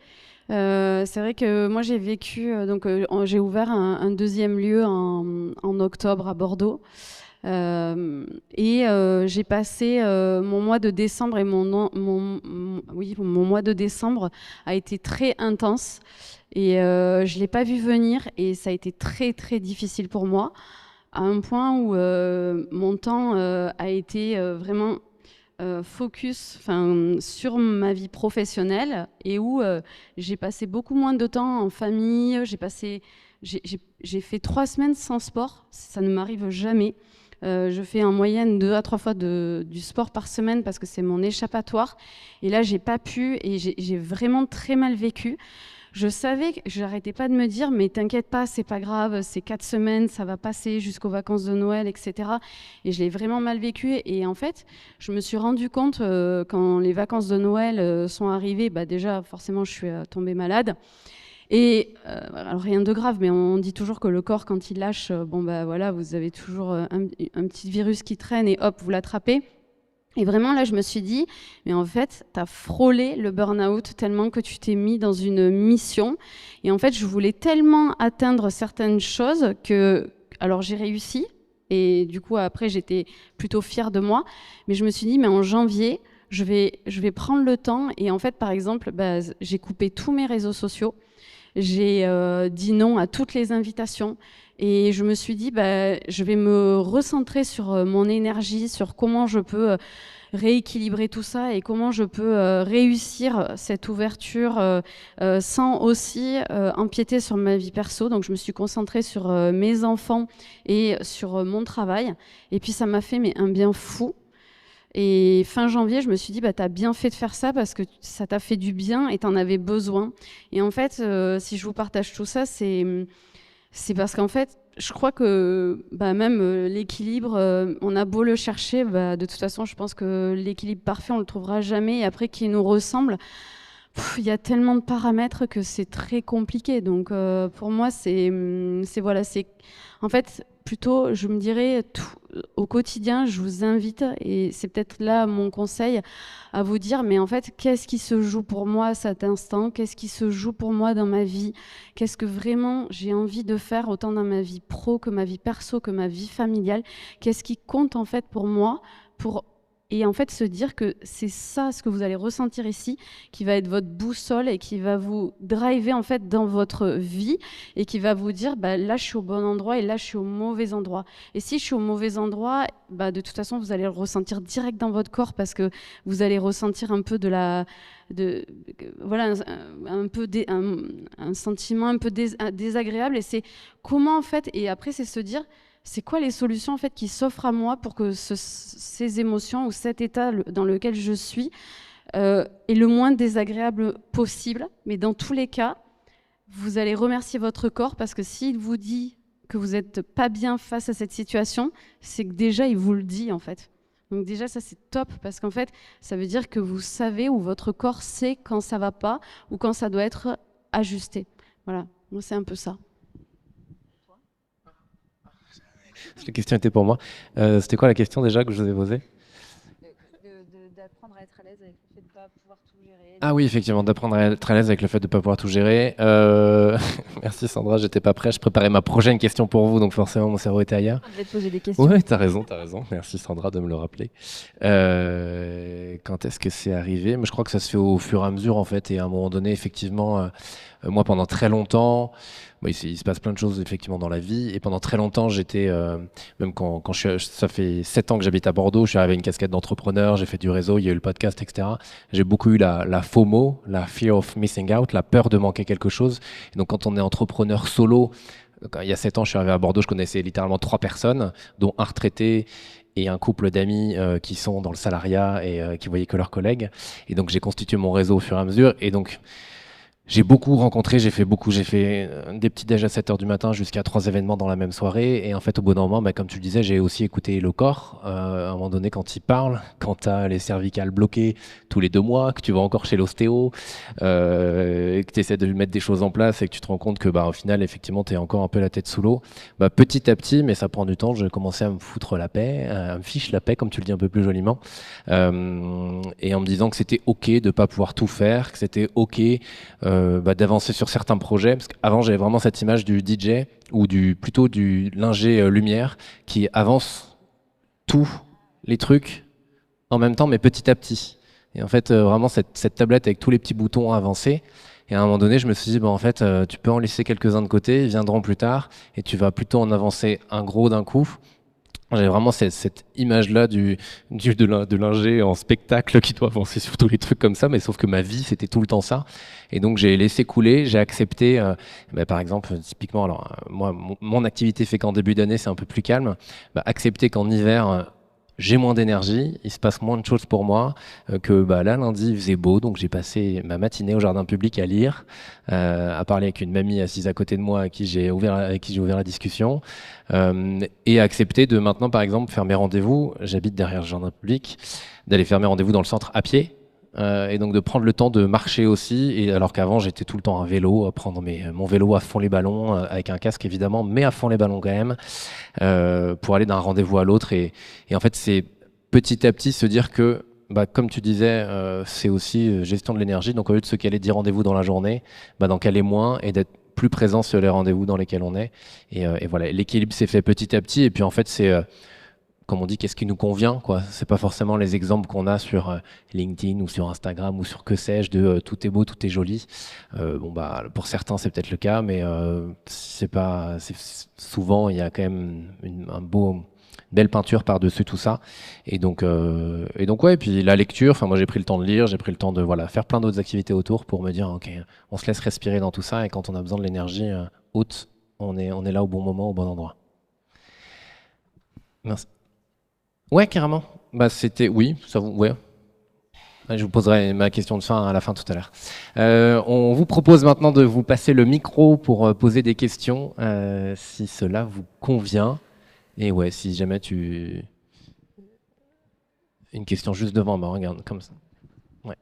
C'est vrai que moi, j'ai vécu... j'ai ouvert un deuxième lieu en octobre à Bordeaux. J'ai passé mon mois de décembre et mon mois de décembre a été très intense et je l'ai pas vu venir et ça a été très très difficile pour moi à un point où mon temps a été vraiment focus sur ma vie professionnelle et où j'ai passé beaucoup moins de temps en famille. J'ai fait 3 semaines sans sport, ça ne m'arrive jamais. Je fais en moyenne 2 à 3 fois du sport par semaine parce que c'est mon échappatoire. Et là, j'ai pas pu et j'ai vraiment très mal vécu. Je savais que j'arrêtais pas de me dire, mais t'inquiète pas, c'est pas grave, c'est 4 semaines, ça va passer jusqu'aux vacances de Noël, etc. Et je l'ai vraiment mal vécu. Et en fait, je me suis rendu compte quand les vacances de Noël sont arrivées, déjà, forcément, je suis tombée malade. Et alors rien de grave, mais on dit toujours que le corps, quand il lâche, voilà, vous avez toujours un petit virus qui traîne et hop, vous l'attrapez. Et vraiment, là, je me suis dit, mais en fait, t'as frôlé le burn-out tellement que tu t'es mis dans une mission. Et en fait, je voulais tellement atteindre certaines choses que, alors j'ai réussi. Et du coup, après, j'étais plutôt fière de moi. Mais je me suis dit, mais en janvier, je vais prendre le temps. Et en fait, par exemple, j'ai coupé tous mes réseaux sociaux. J'ai dit non à toutes les invitations et je me suis dit je vais me recentrer sur mon énergie, sur comment je peux rééquilibrer tout ça et comment je peux réussir cette ouverture sans aussi empiéter sur ma vie perso. Donc je me suis concentrée sur mes enfants et sur mon travail et puis ça m'a fait un bien fou. Et fin janvier, je me suis dit, t'as bien fait de faire ça parce que ça t'a fait du bien et t'en avais besoin. Et en fait, si je vous partage tout ça, c'est parce qu'en fait, je crois que même l'équilibre, on a beau le chercher, de toute façon, je pense que l'équilibre parfait, on le trouvera jamais. Et après, qui nous ressemble, il y a tellement de paramètres que c'est très compliqué. Donc, pour moi, c'est en fait plutôt, je me dirais, au quotidien, je vous invite, et c'est peut-être là mon conseil, à vous dire, mais en fait, qu'est-ce qui se joue pour moi à cet instant? Qu'est-ce qui se joue pour moi dans ma vie? Qu'est-ce que vraiment j'ai envie de faire, autant dans ma vie pro que ma vie perso, que ma vie familiale? Qu'est-ce qui compte en fait pour moi et en fait se dire que c'est ça ce que vous allez ressentir ici qui va être votre boussole et qui va vous driver en fait dans votre vie et qui va vous dire là je suis au bon endroit et là je suis au mauvais endroit. Et si je suis au mauvais endroit, de toute façon vous allez le ressentir direct dans votre corps parce que vous allez ressentir un peu un sentiment un peu désagréable et c'est comment en fait, et après c'est se dire c'est quoi les solutions en fait qui s'offrent à moi pour que ces émotions ou cet état dans lequel je suis est le moins désagréable possible. Mais dans tous les cas, vous allez remercier votre corps parce que s'il vous dit que vous n'êtes pas bien face à cette situation, c'est que déjà il vous le dit en fait. Donc déjà, ça c'est top parce qu'en fait, ça veut dire que vous savez ou votre corps sait quand ça va pas ou quand ça doit être ajusté. Voilà, moi c'est un peu ça. La question était pour moi. C'était quoi la question déjà que je vous ai posée? D'apprendre à être à l'aise avec le fait de ne pas pouvoir tout gérer. Ah oui, effectivement, d'apprendre à être à l'aise avec le fait de ne pas pouvoir tout gérer. Merci Sandra, j'étais pas prêt, je préparais ma prochaine question pour vous, donc forcément mon cerveau était ailleurs. Je vais te poser des questions. Oui, t'as raison. Merci Sandra de me le rappeler. Quand est-ce que c'est arrivé? Mais je crois que ça se fait au fur et à mesure en fait, et à un moment donné, effectivement, moi pendant très longtemps, il se passe plein de choses effectivement dans la vie, et pendant très longtemps, j'étais, même quand ça fait 7 ans que j'habite à Bordeaux, je suis arrivé avec une casquette d'entrepreneur, j'ai fait du réseau, il y a eu le podcast, etc. J'ai beaucoup eu la FOMO, la fear of missing out, la peur de manquer quelque chose. Et donc quand on est entrepreneur solo, il y a 7 ans, je suis arrivé à Bordeaux, je connaissais littéralement 3 personnes, dont un retraité et un couple d'amis qui sont dans le salariat et qui voyaient que leurs collègues. Et donc j'ai constitué mon réseau au fur et à mesure. Et donc j'ai beaucoup rencontré, j'ai fait des petits déj à 7h du matin jusqu'à 3 événements dans la même soirée. Et en fait, au bout d'un moment, comme tu le disais, j'ai aussi écouté le corps. À un moment donné, quand il parle, quand tu as les cervicales bloquées tous les 2 mois, que tu vas encore chez l'ostéo, et que tu essaies de mettre des choses en place et que tu te rends compte que au final, effectivement, tu es encore un peu la tête sous l'eau. Petit à petit, mais ça prend du temps, j'ai commencé à me foutre la paix, à me fiche la paix, comme tu le dis un peu plus joliment. Et en me disant que c'était OK de ne pas pouvoir tout faire, que c'était OK d'avancer sur certains projets, parce qu'avant j'avais vraiment cette image du DJ ou plutôt du lingé lumière qui avance tous les trucs en même temps mais petit à petit. Et en fait vraiment cette tablette avec tous les petits boutons avancés. Et à un moment donné, je me suis dit, en fait, tu peux en laisser quelques-uns de côté, ils viendront plus tard, et tu vas plutôt en avancer un gros d'un coup. J'ai vraiment cette image-là de l'ingé en spectacle qui doit avancer sur tous les trucs comme ça, mais sauf que ma vie, c'était tout le temps ça. Et donc, j'ai laissé couler, j'ai accepté, par exemple, typiquement, alors, moi, mon activité fait qu'en début d'année, c'est un peu plus calme. Accepter qu'en hiver, j'ai moins d'énergie, il se passe moins de choses pour moi, que là, lundi, il faisait beau, donc j'ai passé ma matinée au jardin public à lire, à parler avec une mamie assise à côté de moi avec qui j'ai ouvert la discussion, et accepter de maintenant, par exemple, faire mes rendez-vous, j'habite derrière le jardin public, d'aller faire mes rendez-vous dans le centre à pied, et donc de prendre le temps de marcher aussi, et alors qu'avant j'étais tout le temps à vélo, à prendre mon vélo à fond les ballons, avec un casque évidemment, mais à fond les ballons quand même, pour aller d'un rendez-vous à l'autre. Et en fait, c'est petit à petit se dire que, comme tu disais, c'est aussi gestion de l'énergie. Donc au lieu de se caler 10 rendez-vous dans la journée, d'en caler moins et d'être plus présent sur les rendez-vous dans lesquels on est. Et voilà, l'équilibre s'est fait petit à petit. Et puis en fait, c'est comme on dit, qu'est-ce qui nous convient, quoi. C'est pas forcément les exemples qu'on a sur LinkedIn ou sur Instagram ou sur que sais-je de tout est beau, tout est joli. Pour certains c'est peut-être le cas, mais souvent il y a quand même une belle peinture par-dessus tout ça. Et donc ouais, et puis la lecture. Enfin moi j'ai pris le temps de lire, j'ai pris le temps de faire plein d'autres activités autour pour me dire ok, on se laisse respirer dans tout ça et quand on a besoin de l'énergie haute, on est là au bon moment, au bon endroit. Merci. Ouais, carrément. Oui, ça vous, ouais. Je vous poserai ma question de fin à la fin tout à l'heure. On vous propose maintenant de vous passer le micro pour poser des questions, si cela vous convient. Et ouais, si jamais une question juste devant, regarde, comme ça. Ouais.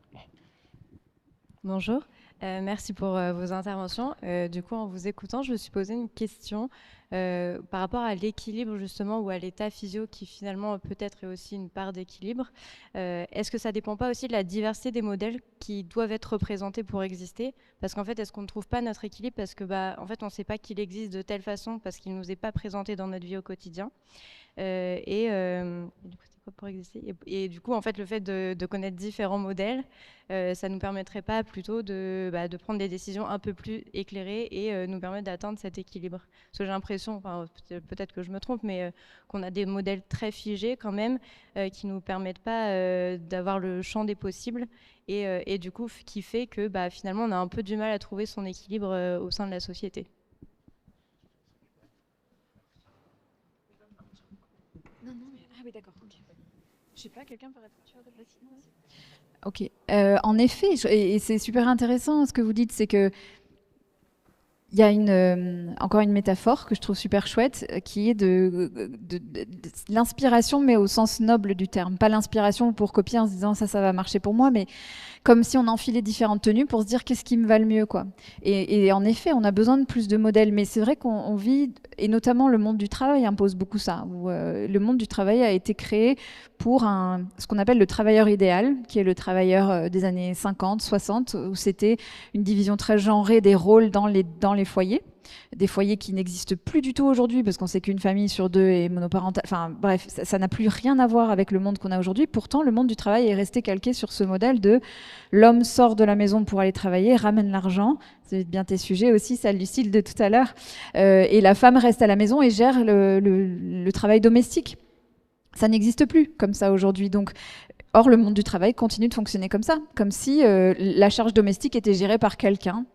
Bonjour, merci pour vos interventions. Du coup, en vous écoutant, je me suis posé une question par rapport à l'équilibre justement ou à l'état physio qui finalement peut-être est aussi une part d'équilibre. Est-ce que ça ne dépend pas aussi de la diversité des modèles qui doivent être représentés pour exister? Parce qu'en fait, est-ce qu'on ne trouve pas notre équilibre parce que en fait, on ne sait pas qu'il existe de telle façon parce qu'il ne nous est pas présenté dans notre vie au quotidien. Du coup, c'est quoi pour exister? Et du coup, en fait, le fait de connaître différents modèles, ça nous permettrait pas plutôt de prendre des décisions un peu plus éclairées et nous permettre d'atteindre cet équilibre? Parce que j'ai l'impression, peut-être que je me trompe, mais qu'on a des modèles très figés quand même, qui nous permettent pas d'avoir le champ des possibles et du coup, qui fait que finalement, on a un peu du mal à trouver son équilibre au sein de la société. Oui, d'accord. Okay. Je sais pas, quelqu'un peut répondre? Ok. En effet, et c'est super intéressant ce que vous dites, c'est que Il y a encore une métaphore que je trouve super chouette, qui est de l'inspiration, mais au sens noble du terme. Pas l'inspiration pour copier en se disant ça va marcher pour moi, mais comme si on enfilait différentes tenues pour se dire qu'est-ce qui me va le mieux, quoi. Et en effet, on a besoin de plus de modèles, mais c'est vrai qu'on vit, et notamment le monde du travail impose beaucoup ça, où le monde du travail a été créé pour ce qu'on appelle le travailleur idéal, qui est le travailleur des années 50, 60, où c'était une division très genrée des rôles dans les foyers. Des foyers qui n'existent plus du tout aujourd'hui parce qu'on sait qu'une famille sur deux est monoparentale. Enfin bref, ça n'a plus rien à voir avec le monde qu'on a aujourd'hui. Pourtant, le monde du travail est resté calqué sur ce modèle de l'homme sort de la maison pour aller travailler, ramène l'argent. C'est bien tes sujets aussi, ça, Lucille, de tout à l'heure. Et la femme reste à la maison et gère le travail domestique. Ça n'existe plus comme ça aujourd'hui. Donc, or, le monde du travail continue de fonctionner comme ça, comme si la charge domestique était gérée par quelqu'un,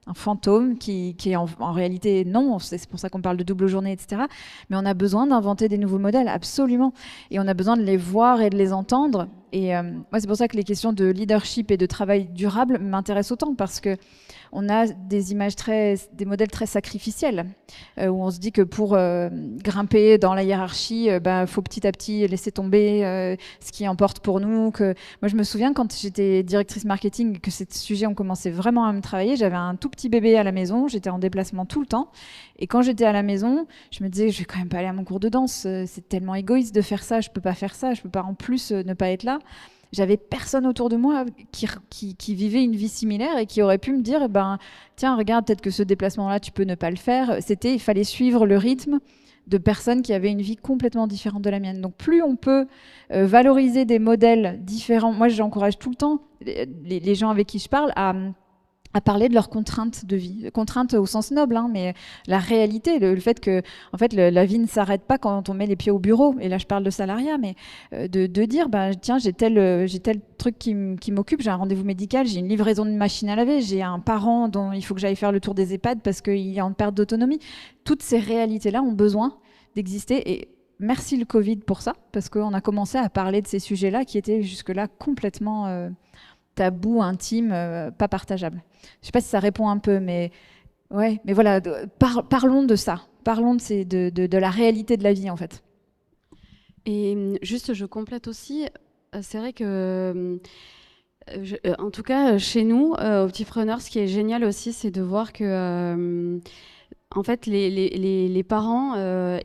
un fantôme qui est en réalité non, c'est pour ça qu'on parle de double journée, etc. Mais on a besoin d'inventer des nouveaux modèles, absolument. Et on a besoin de les voir et de les entendre. Et moi, c'est pour ça que les questions de leadership et de travail durable m'intéressent autant, parce que on a des images des modèles très sacrificiels, où on se dit que pour grimper dans la hiérarchie, faut petit à petit laisser tomber ce qui importe pour nous. Moi, je me souviens quand j'étais directrice marketing, que ces sujets ont commencé vraiment à me travailler. J'avais un tout petit bébé à la maison, j'étais en déplacement tout le temps. Et quand j'étais à la maison, je me disais, je vais quand même pas aller à mon cours de danse. C'est tellement égoïste de faire ça, je peux pas faire ça, je peux pas en plus ne pas être là. J'avais personne autour de moi qui vivait une vie similaire et qui aurait pu me dire, tiens, regarde, peut-être que ce déplacement-là, tu peux ne pas le faire. Il fallait suivre le rythme de personnes qui avaient une vie complètement différente de la mienne. Donc plus on peut valoriser des modèles différents, moi j'encourage tout le temps les gens avec qui je parle à parler de leurs contraintes de vie, contraintes au sens noble, mais la réalité, le fait que en fait, la vie ne s'arrête pas quand on met les pieds au bureau, et là je parle de salariat, mais de dire, tiens, j'ai tel truc qui m'occupe, j'ai un rendez-vous médical, j'ai une livraison de machine à laver, j'ai un parent dont il faut que j'aille faire le tour des EHPAD parce qu'il est en perte d'autonomie. Toutes ces réalités-là ont besoin d'exister, et merci le Covid pour ça, parce qu'on a commencé à parler de ces sujets-là qui étaient jusque-là complètement tabous, intimes, pas partageables. Je ne sais pas si ça répond un peu, mais ouais, mais voilà, parlons de ça, parlons de la réalité de la vie en fait. Et juste, je complète aussi, c'est vrai que, en tout cas, chez nous, au Petitpreneur, ce qui est génial aussi, c'est de voir que en fait, les parents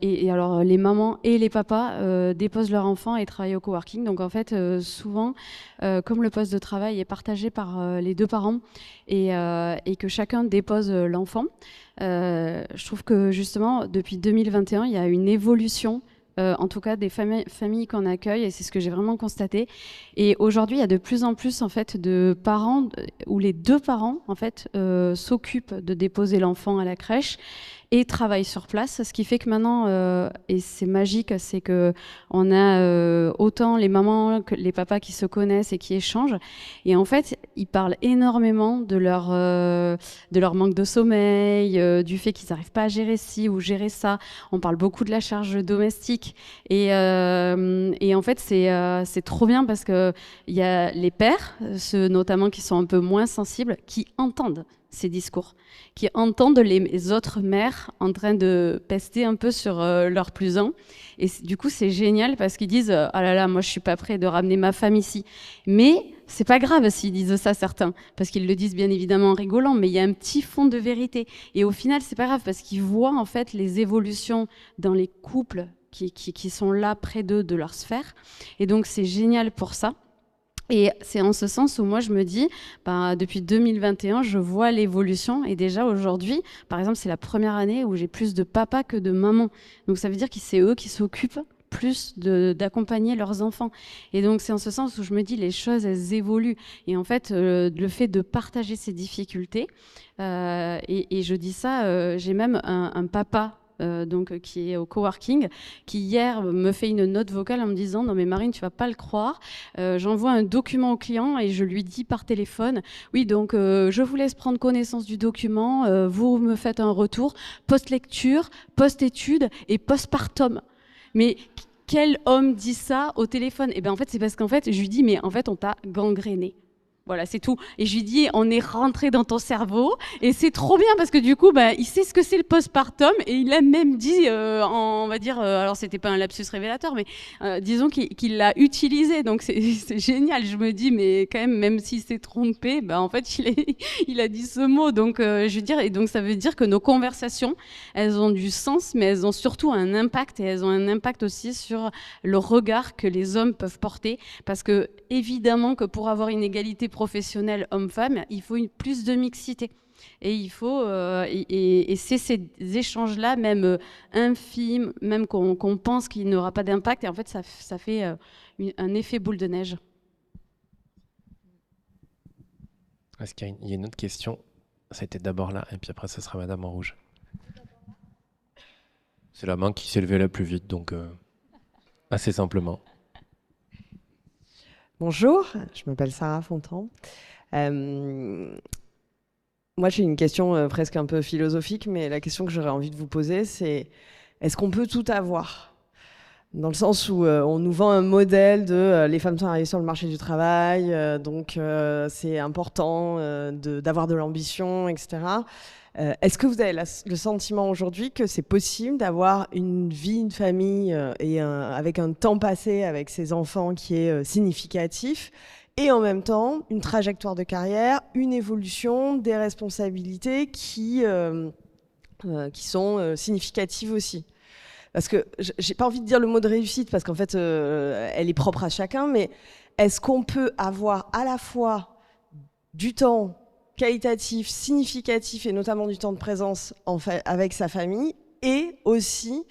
et alors les mamans et les papas déposent leurs enfants et travaillent au coworking. Donc en fait, souvent, comme le poste de travail est partagé par les deux parents et que chacun dépose l'enfant, je trouve que justement, depuis 2021, il y a une évolution. En tout cas des familles qu'on accueille, et c'est ce que j'ai vraiment constaté. Et aujourd'hui, il y a de plus en plus en fait de parents où les deux parents en fait s'occupent de déposer l'enfant à la crèche et travaillent sur place, ce qui fait que maintenant, et c'est magique, c'est que on a autant les mamans que les papas qui se connaissent et qui échangent, et en fait, ils parlent énormément de leur manque de sommeil, du fait qu'ils n'arrivent pas à gérer ci ou gérer ça. On parle beaucoup de la charge domestique, et en fait, c'est trop bien parce que il y a les pères, ceux notamment qui sont un peu moins sensibles, qui entendent ces discours, qui entendent les autres mères en train de pester un peu sur leur plus un. Et du coup, c'est génial parce qu'ils disent « Ah là là, moi, je suis pas prêt de ramener ma femme ici. » Mais c'est pas grave s'ils disent ça, certains, parce qu'ils le disent bien évidemment en rigolant, mais il y a un petit fond de vérité. Et au final, c'est pas grave parce qu'ils voient en fait les évolutions dans les couples qui sont là près d'eux, de leur sphère. Et donc, c'est génial pour ça. Et c'est en ce sens où moi je me dis, depuis 2021, je vois l'évolution, et déjà aujourd'hui, par exemple, c'est la première année où j'ai plus de papas que de mamans. Donc ça veut dire que c'est eux qui s'occupent plus d'accompagner leurs enfants. Et donc c'est en ce sens où je me dis, les choses, elles évoluent. Et en fait, le fait de partager ces difficultés, et je dis ça, j'ai même un papa donc qui est au coworking, qui hier me fait une note vocale en me disant « Non mais Marine, tu vas pas le croire, j'envoie un document au client et je lui dis par téléphone « Oui, donc je vous laisse prendre connaissance du document, vous me faites un retour, post-lecture, post-étude et post-partum. » Mais quel homme dit ça au téléphone? Et bien en fait, c'est parce qu'en fait, je lui dis « Mais en fait, on t'a gangréné. » Voilà, c'est tout. Et je lui dis, on est rentré dans ton cerveau et c'est trop bien parce que du coup, il sait ce que c'est le postpartum et il a même dit, on va dire, alors c'était pas un lapsus révélateur, mais disons qu'il l'a utilisé. Donc c'est génial. Je me dis, mais quand même s'il s'est trompé, en fait, il a dit ce mot. Donc je veux dire, et donc ça veut dire que nos conversations, elles ont du sens, mais elles ont surtout un impact et elles ont un impact aussi sur le regard que les hommes peuvent porter, parce que évidemment que pour avoir une égalité professionnelle homme-femme, il faut plus de mixité. Et il faut et c'est ces échanges-là, même infimes, même qu'on pense qu'il n'aura pas d'impact, et en fait ça fait un effet boule de neige. Est-ce qu'il y a une autre question? Ça a été d'abord là, et puis après ça sera Madame en rouge. C'est la main qui s'est levée la plus vite, donc assez simplement. Bonjour, je m'appelle Sarah Fontan. Moi, j'ai une question presque un peu philosophique, mais la question que j'aurais envie de vous poser, c'est est-ce qu'on peut tout avoir? Dans le sens où on nous vend un modèle de les femmes sont arrivées sur le marché du travail, donc c'est important d'avoir de l'ambition, etc. Est-ce que vous avez le sentiment aujourd'hui que c'est possible d'avoir une vie, une famille avec un temps passé avec ses enfants qui est significatif, et en même temps une trajectoire de carrière, une évolution, des responsabilités qui sont significatives aussi? Parce que j'ai pas envie de dire le mot de réussite, parce qu'en fait elle est propre à chacun, mais est-ce qu'on peut avoir à la fois du temps qualitatif, significatif, et notamment du temps de présence avec sa famille, et aussi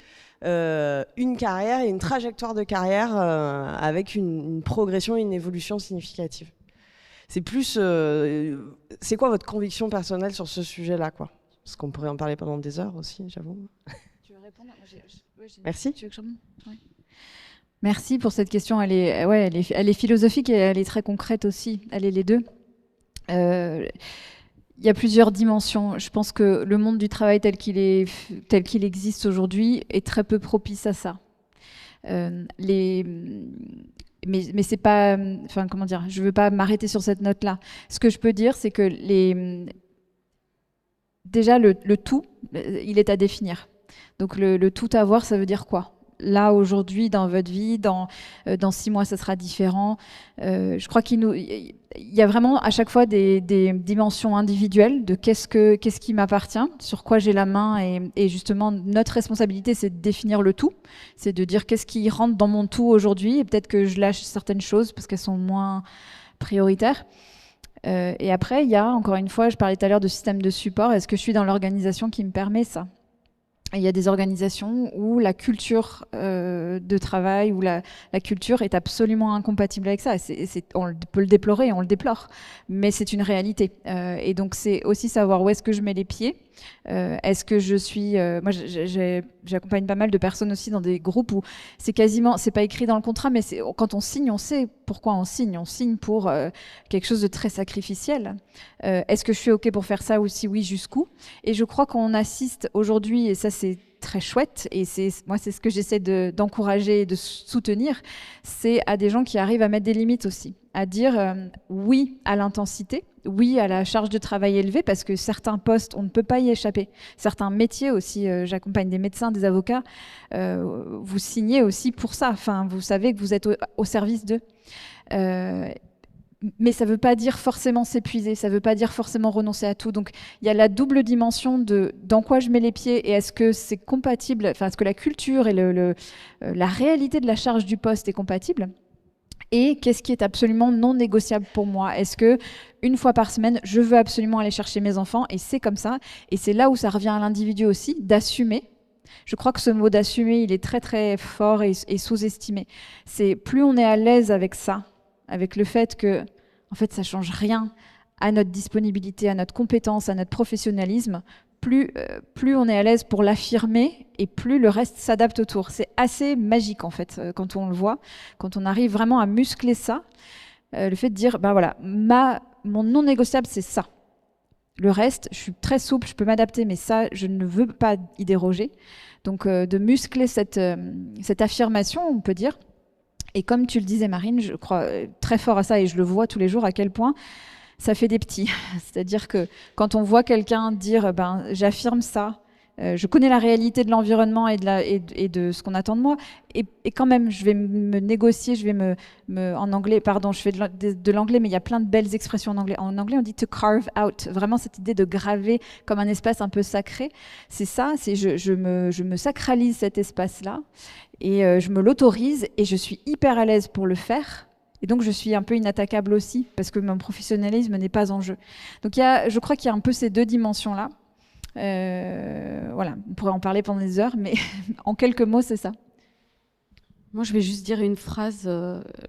une carrière et une trajectoire de carrière avec une progression et une évolution significative? C'est plus... c'est quoi votre conviction personnelle sur ce sujet-là, quoi? Parce qu'on pourrait en parler pendant des heures aussi, j'avoue. Tu veux répondre? Merci. Tu veux que je réponde? Oui. Merci pour cette question. Elle est philosophique et elle est très concrète aussi. Elle est les deux. Il y a plusieurs dimensions. Je pense que le monde du travail tel qu'il existe aujourd'hui est très peu propice à ça. Mais c'est pas, enfin comment dire, je veux pas m'arrêter sur cette note-là. Ce que je peux dire, c'est que déjà le tout, il est à définir. Donc le tout avoir, ça veut dire quoi? Là, aujourd'hui, dans votre vie, dans 6 mois, ça sera différent. Je crois qu'il y a vraiment à chaque fois des dimensions individuelles de qu'est-ce qui m'appartient, sur quoi j'ai la main. Et justement, notre responsabilité, c'est de définir le tout. C'est de dire qu'est-ce qui rentre dans mon tout aujourd'hui. Et peut-être que je lâche certaines choses parce qu'elles sont moins prioritaires. Et après, il y a, encore une fois, je parlais tout à l'heure de système de support. Est-ce que je suis dans l'organisation qui me permet ça? Il y a des organisations où la culture de travail, où la culture est absolument incompatible avec ça. On peut le déplorer et on le déplore, mais c'est une réalité. Et donc c'est aussi savoir où est-ce que je mets les pieds. Est-ce que je suis... moi, j'accompagne pas mal de personnes aussi dans des groupes où c'est pas écrit dans le contrat, mais quand on signe, on sait pourquoi on signe. On signe pour quelque chose de très sacrificiel. Est-ce que je suis OK pour faire ça, ou si oui, jusqu'où? Et je crois qu'on assiste aujourd'hui, et ça c'est très chouette, et moi c'est ce que j'essaie d'encourager et de soutenir, c'est à des gens qui arrivent à mettre des limites aussi, à dire oui à l'intensité, oui à la charge de travail élevée, parce que certains postes, on ne peut pas y échapper. Certains métiers aussi, j'accompagne des médecins, des avocats, vous signez aussi pour ça, enfin, vous savez que vous êtes au service d'eux. Mais ça ne veut pas dire forcément s'épuiser, ça ne veut pas dire forcément renoncer à tout. Donc il y a la double dimension de dans quoi je mets les pieds, et est-ce que c'est compatible, enfin est-ce que la culture et la réalité de la charge du poste est compatible, et qu'est-ce qui est absolument non négociable pour moi? Est-ce que une fois par semaine, je veux absolument aller chercher mes enfants, et c'est comme ça, et c'est là où ça revient à l'individu aussi, d'assumer. Je crois que ce mot d'assumer, il est très très fort et sous-estimé. C'est plus on est à l'aise avec ça, avec le fait que, en fait, ça change rien à notre disponibilité, à notre compétence, à notre professionnalisme, plus on est à l'aise pour l'affirmer, et plus le reste s'adapte autour. C'est assez magique, en fait, quand on le voit, quand on arrive vraiment à muscler ça, le fait de dire, ben voilà, mon non négociable, c'est ça. Le reste, je suis très souple, je peux m'adapter, mais ça, je ne veux pas y déroger. Donc, de muscler cette affirmation, on peut dire. Et comme tu le disais, Marine, je crois très fort à ça et je le vois tous les jours à quel point ça fait des petits. C'est-à-dire que quand on voit quelqu'un dire j'affirme ça, je connais la réalité de l'environnement et de ce qu'on attend de moi, et quand même je vais me négocier, je vais en anglais, pardon, je fais de l'anglais, mais il y a plein de belles expressions en anglais. En anglais, on dit to carve out, vraiment cette idée de graver comme un espace un peu sacré. C'est ça, c'est je me sacralise cet espace-là et je me l'autorise et je suis hyper à l'aise pour le faire. Et donc, je suis un peu inattaquable aussi, parce que mon professionnalisme n'est pas en jeu. Donc, je crois qu'il y a un peu ces deux dimensions-là. Voilà, on pourrait en parler pendant des heures, mais en quelques mots, c'est ça. Moi, je vais juste dire une phrase.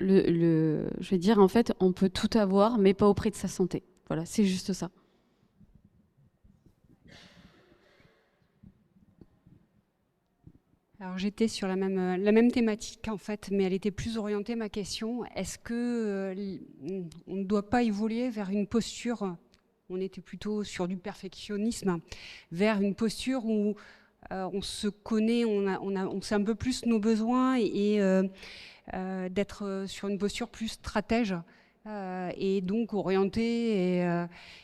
Je vais dire, en fait, on peut tout avoir, mais pas au prix de sa santé. Voilà, c'est juste ça. Alors j'étais sur la même thématique en fait, mais elle était plus orientée, ma question. Est-ce que on ne doit pas évoluer vers une posture, on était plutôt sur du perfectionnisme, vers une posture où on se connaît, on sait un peu plus nos besoins et d'être sur une posture plus stratège et donc orientée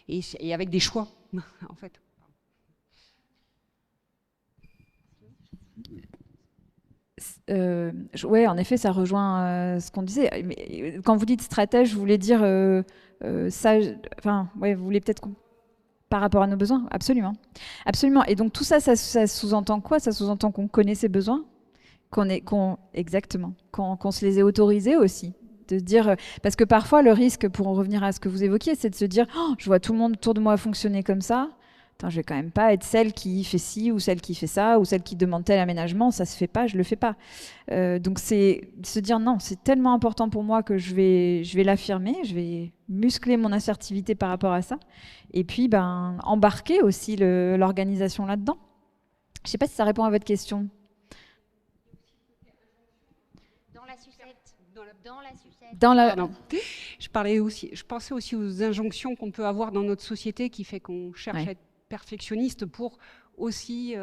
et avec des choix en fait. Ouais, en effet, ça rejoint ce qu'on disait. Mais quand vous dites stratège, vous voulez dire ça. Enfin, ouais, vous voulez peut-être par rapport à nos besoins. Absolument, absolument. Et donc tout ça, ça sous-entend quoi? Ça sous-entend qu'on connaît ses besoins, exactement, qu'on se les ait autorisés aussi. De se dire, parce que parfois le risque, pour en revenir à ce que vous évoquiez, c'est de se dire, oh, je vois tout le monde autour de moi fonctionner comme ça. Attends, je vais quand même pas être celle qui fait ci ou celle qui fait ça ou celle qui demande tel aménagement, ça se fait pas, je le fais pas. Donc c'est se dire non, c'est tellement important pour moi que je vais l'affirmer, je vais muscler mon assertivité par rapport à ça, et puis embarquer aussi l'organisation là-dedans. Je sais pas si ça répond à votre question. Pardon. Je pensais aussi aux injonctions qu'on peut avoir dans notre société qui fait qu'on cherche à être perfectionniste pour aussi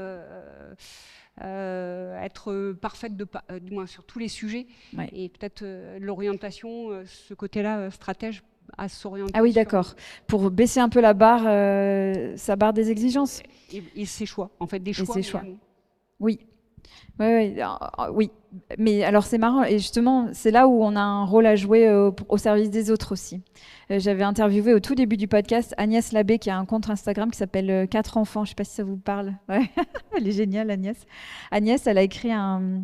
être parfaite du moins sur tous les sujets et peut-être l'orientation, ce côté-là stratège à s'orienter. Ah oui, d'accord. Pour baisser un peu la barre, sa barre des exigences. Et ses choix, en fait, des choix. Oui. Oui, mais alors c'est marrant et justement c'est là où on a un rôle à jouer au service des autres aussi. J'avais interviewé au tout début du podcast Agnès Labbé qui a un compte Instagram qui s'appelle 4 enfants, je sais pas si ça vous parle. Ouais. Elle est géniale Agnès. Agnès, elle a écrit un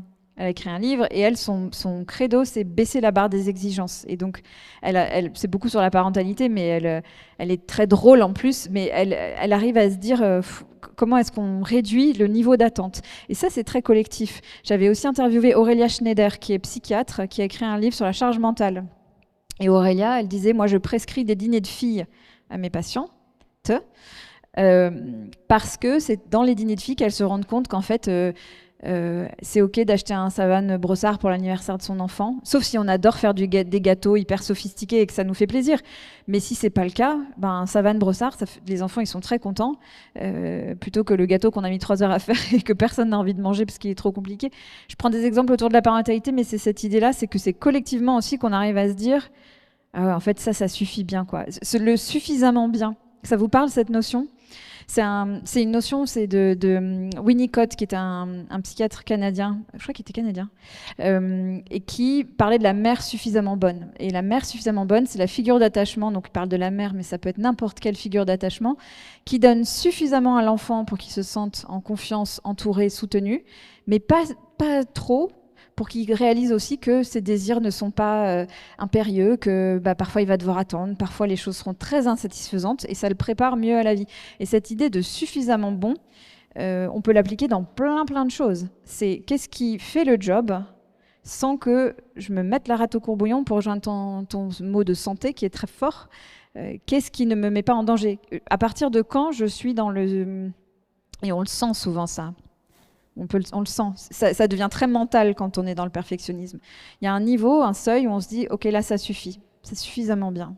livre et elle, son credo, c'est baisser la barre des exigences. Et donc, c'est beaucoup sur la parentalité, mais elle est très drôle en plus, mais elle arrive à se dire comment est-ce qu'on réduit le niveau d'attente. Et ça, c'est très collectif. J'avais aussi interviewé Aurélia Schneider, qui est psychiatre, qui a écrit un livre sur la charge mentale. Et Aurélia, elle disait, moi, je prescris des dîners de filles à mes patientes, parce que c'est dans les dîners de filles qu'elles se rendent compte qu'en fait... c'est ok d'acheter un Savane Brossard pour l'anniversaire de son enfant, sauf si on adore faire des gâteaux hyper sophistiqués et que ça nous fait plaisir. Mais si c'est pas le cas, un Savane Brossard, les enfants ils sont très contents, plutôt que le gâteau qu'on a mis 3 heures à faire et que personne n'a envie de manger parce qu'il est trop compliqué. Je prends des exemples autour de la parentalité, mais c'est cette idée-là, c'est que c'est collectivement aussi qu'on arrive à se dire, ah ouais, en fait ça suffit bien quoi. Le suffisamment bien. Ça vous parle cette notion ? C'est une notion, c'est de Winnicott, qui est un psychiatre canadien, je crois qu'il était canadien, et qui parlait de la mère suffisamment bonne. Et la mère suffisamment bonne, c'est la figure d'attachement, donc il parle de la mère, mais ça peut être n'importe quelle figure d'attachement, qui donne suffisamment à l'enfant pour qu'il se sente en confiance, entouré, soutenu, mais pas trop, pour qu'il réalise aussi que ses désirs ne sont pas impérieux, que parfois il va devoir attendre, parfois les choses seront très insatisfaisantes et ça le prépare mieux à la vie. Et cette idée de suffisamment bon, on peut l'appliquer dans plein de choses. C'est qu'est-ce qui fait le job sans que je me mette la rate au courbouillon, pour rejoindre ton mot de santé qui est très fort. Qu'est-ce qui ne me met pas en danger? À partir de quand je suis dans le... Et on le sent souvent ça. On le sent. Ça devient très mental quand on est dans le perfectionnisme. Il y a un niveau, un seuil où on se dit « Ok, là, ça suffit. C'est suffisamment bien. »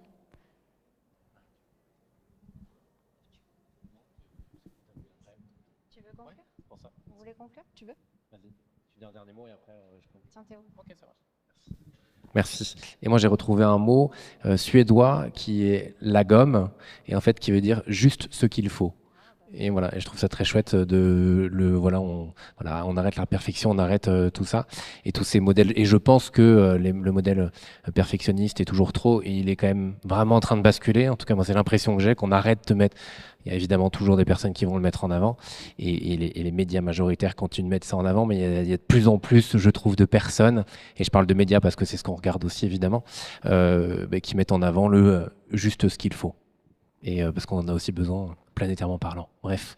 Tu veux conclure? Vous voulez conclure? Tu veux? Vas-y. Tu dis un dernier mot et après je peux... Tiens Théo. Ok, ça marche. Merci. Merci. Et moi, j'ai retrouvé un mot suédois qui est lagom, et en fait qui veut dire juste ce qu'il faut. Et voilà, et je trouve ça très chouette on arrête la perfection, on arrête tout ça et tous ces modèles. Et je pense que le modèle perfectionniste est toujours trop, et il est quand même vraiment en train de basculer. En tout cas, moi, c'est l'impression que j'ai, qu'on arrête de mettre. Il y a évidemment toujours des personnes qui vont le mettre en avant, et les médias majoritaires continuent de mettre ça en avant, mais il y a de plus en plus, je trouve, de personnes, et je parle de médias parce que c'est ce qu'on regarde aussi évidemment, qui mettent en avant juste ce qu'il faut. Et parce qu'on en a aussi besoin, planétairement parlant. Bref.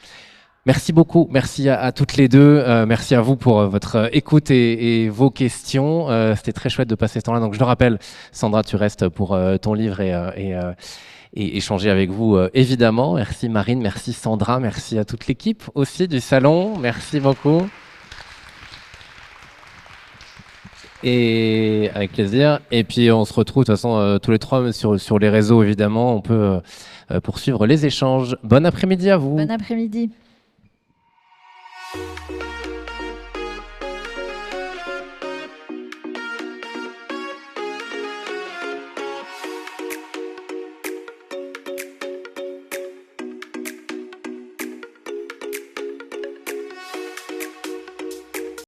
Merci beaucoup, merci à toutes les deux, merci à vous pour votre écoute et vos questions. C'était très chouette de passer ce temps-là. Donc je le rappelle, Sandra, tu restes pour ton livre et échanger avec vous, évidemment. Merci Marine, merci Sandra, merci à toute l'équipe aussi du salon. Merci beaucoup. Et avec plaisir. Et puis on se retrouve de toute façon tous les trois sur les réseaux, évidemment. On peut poursuivre les échanges. Bon après-midi à vous. Bon après-midi.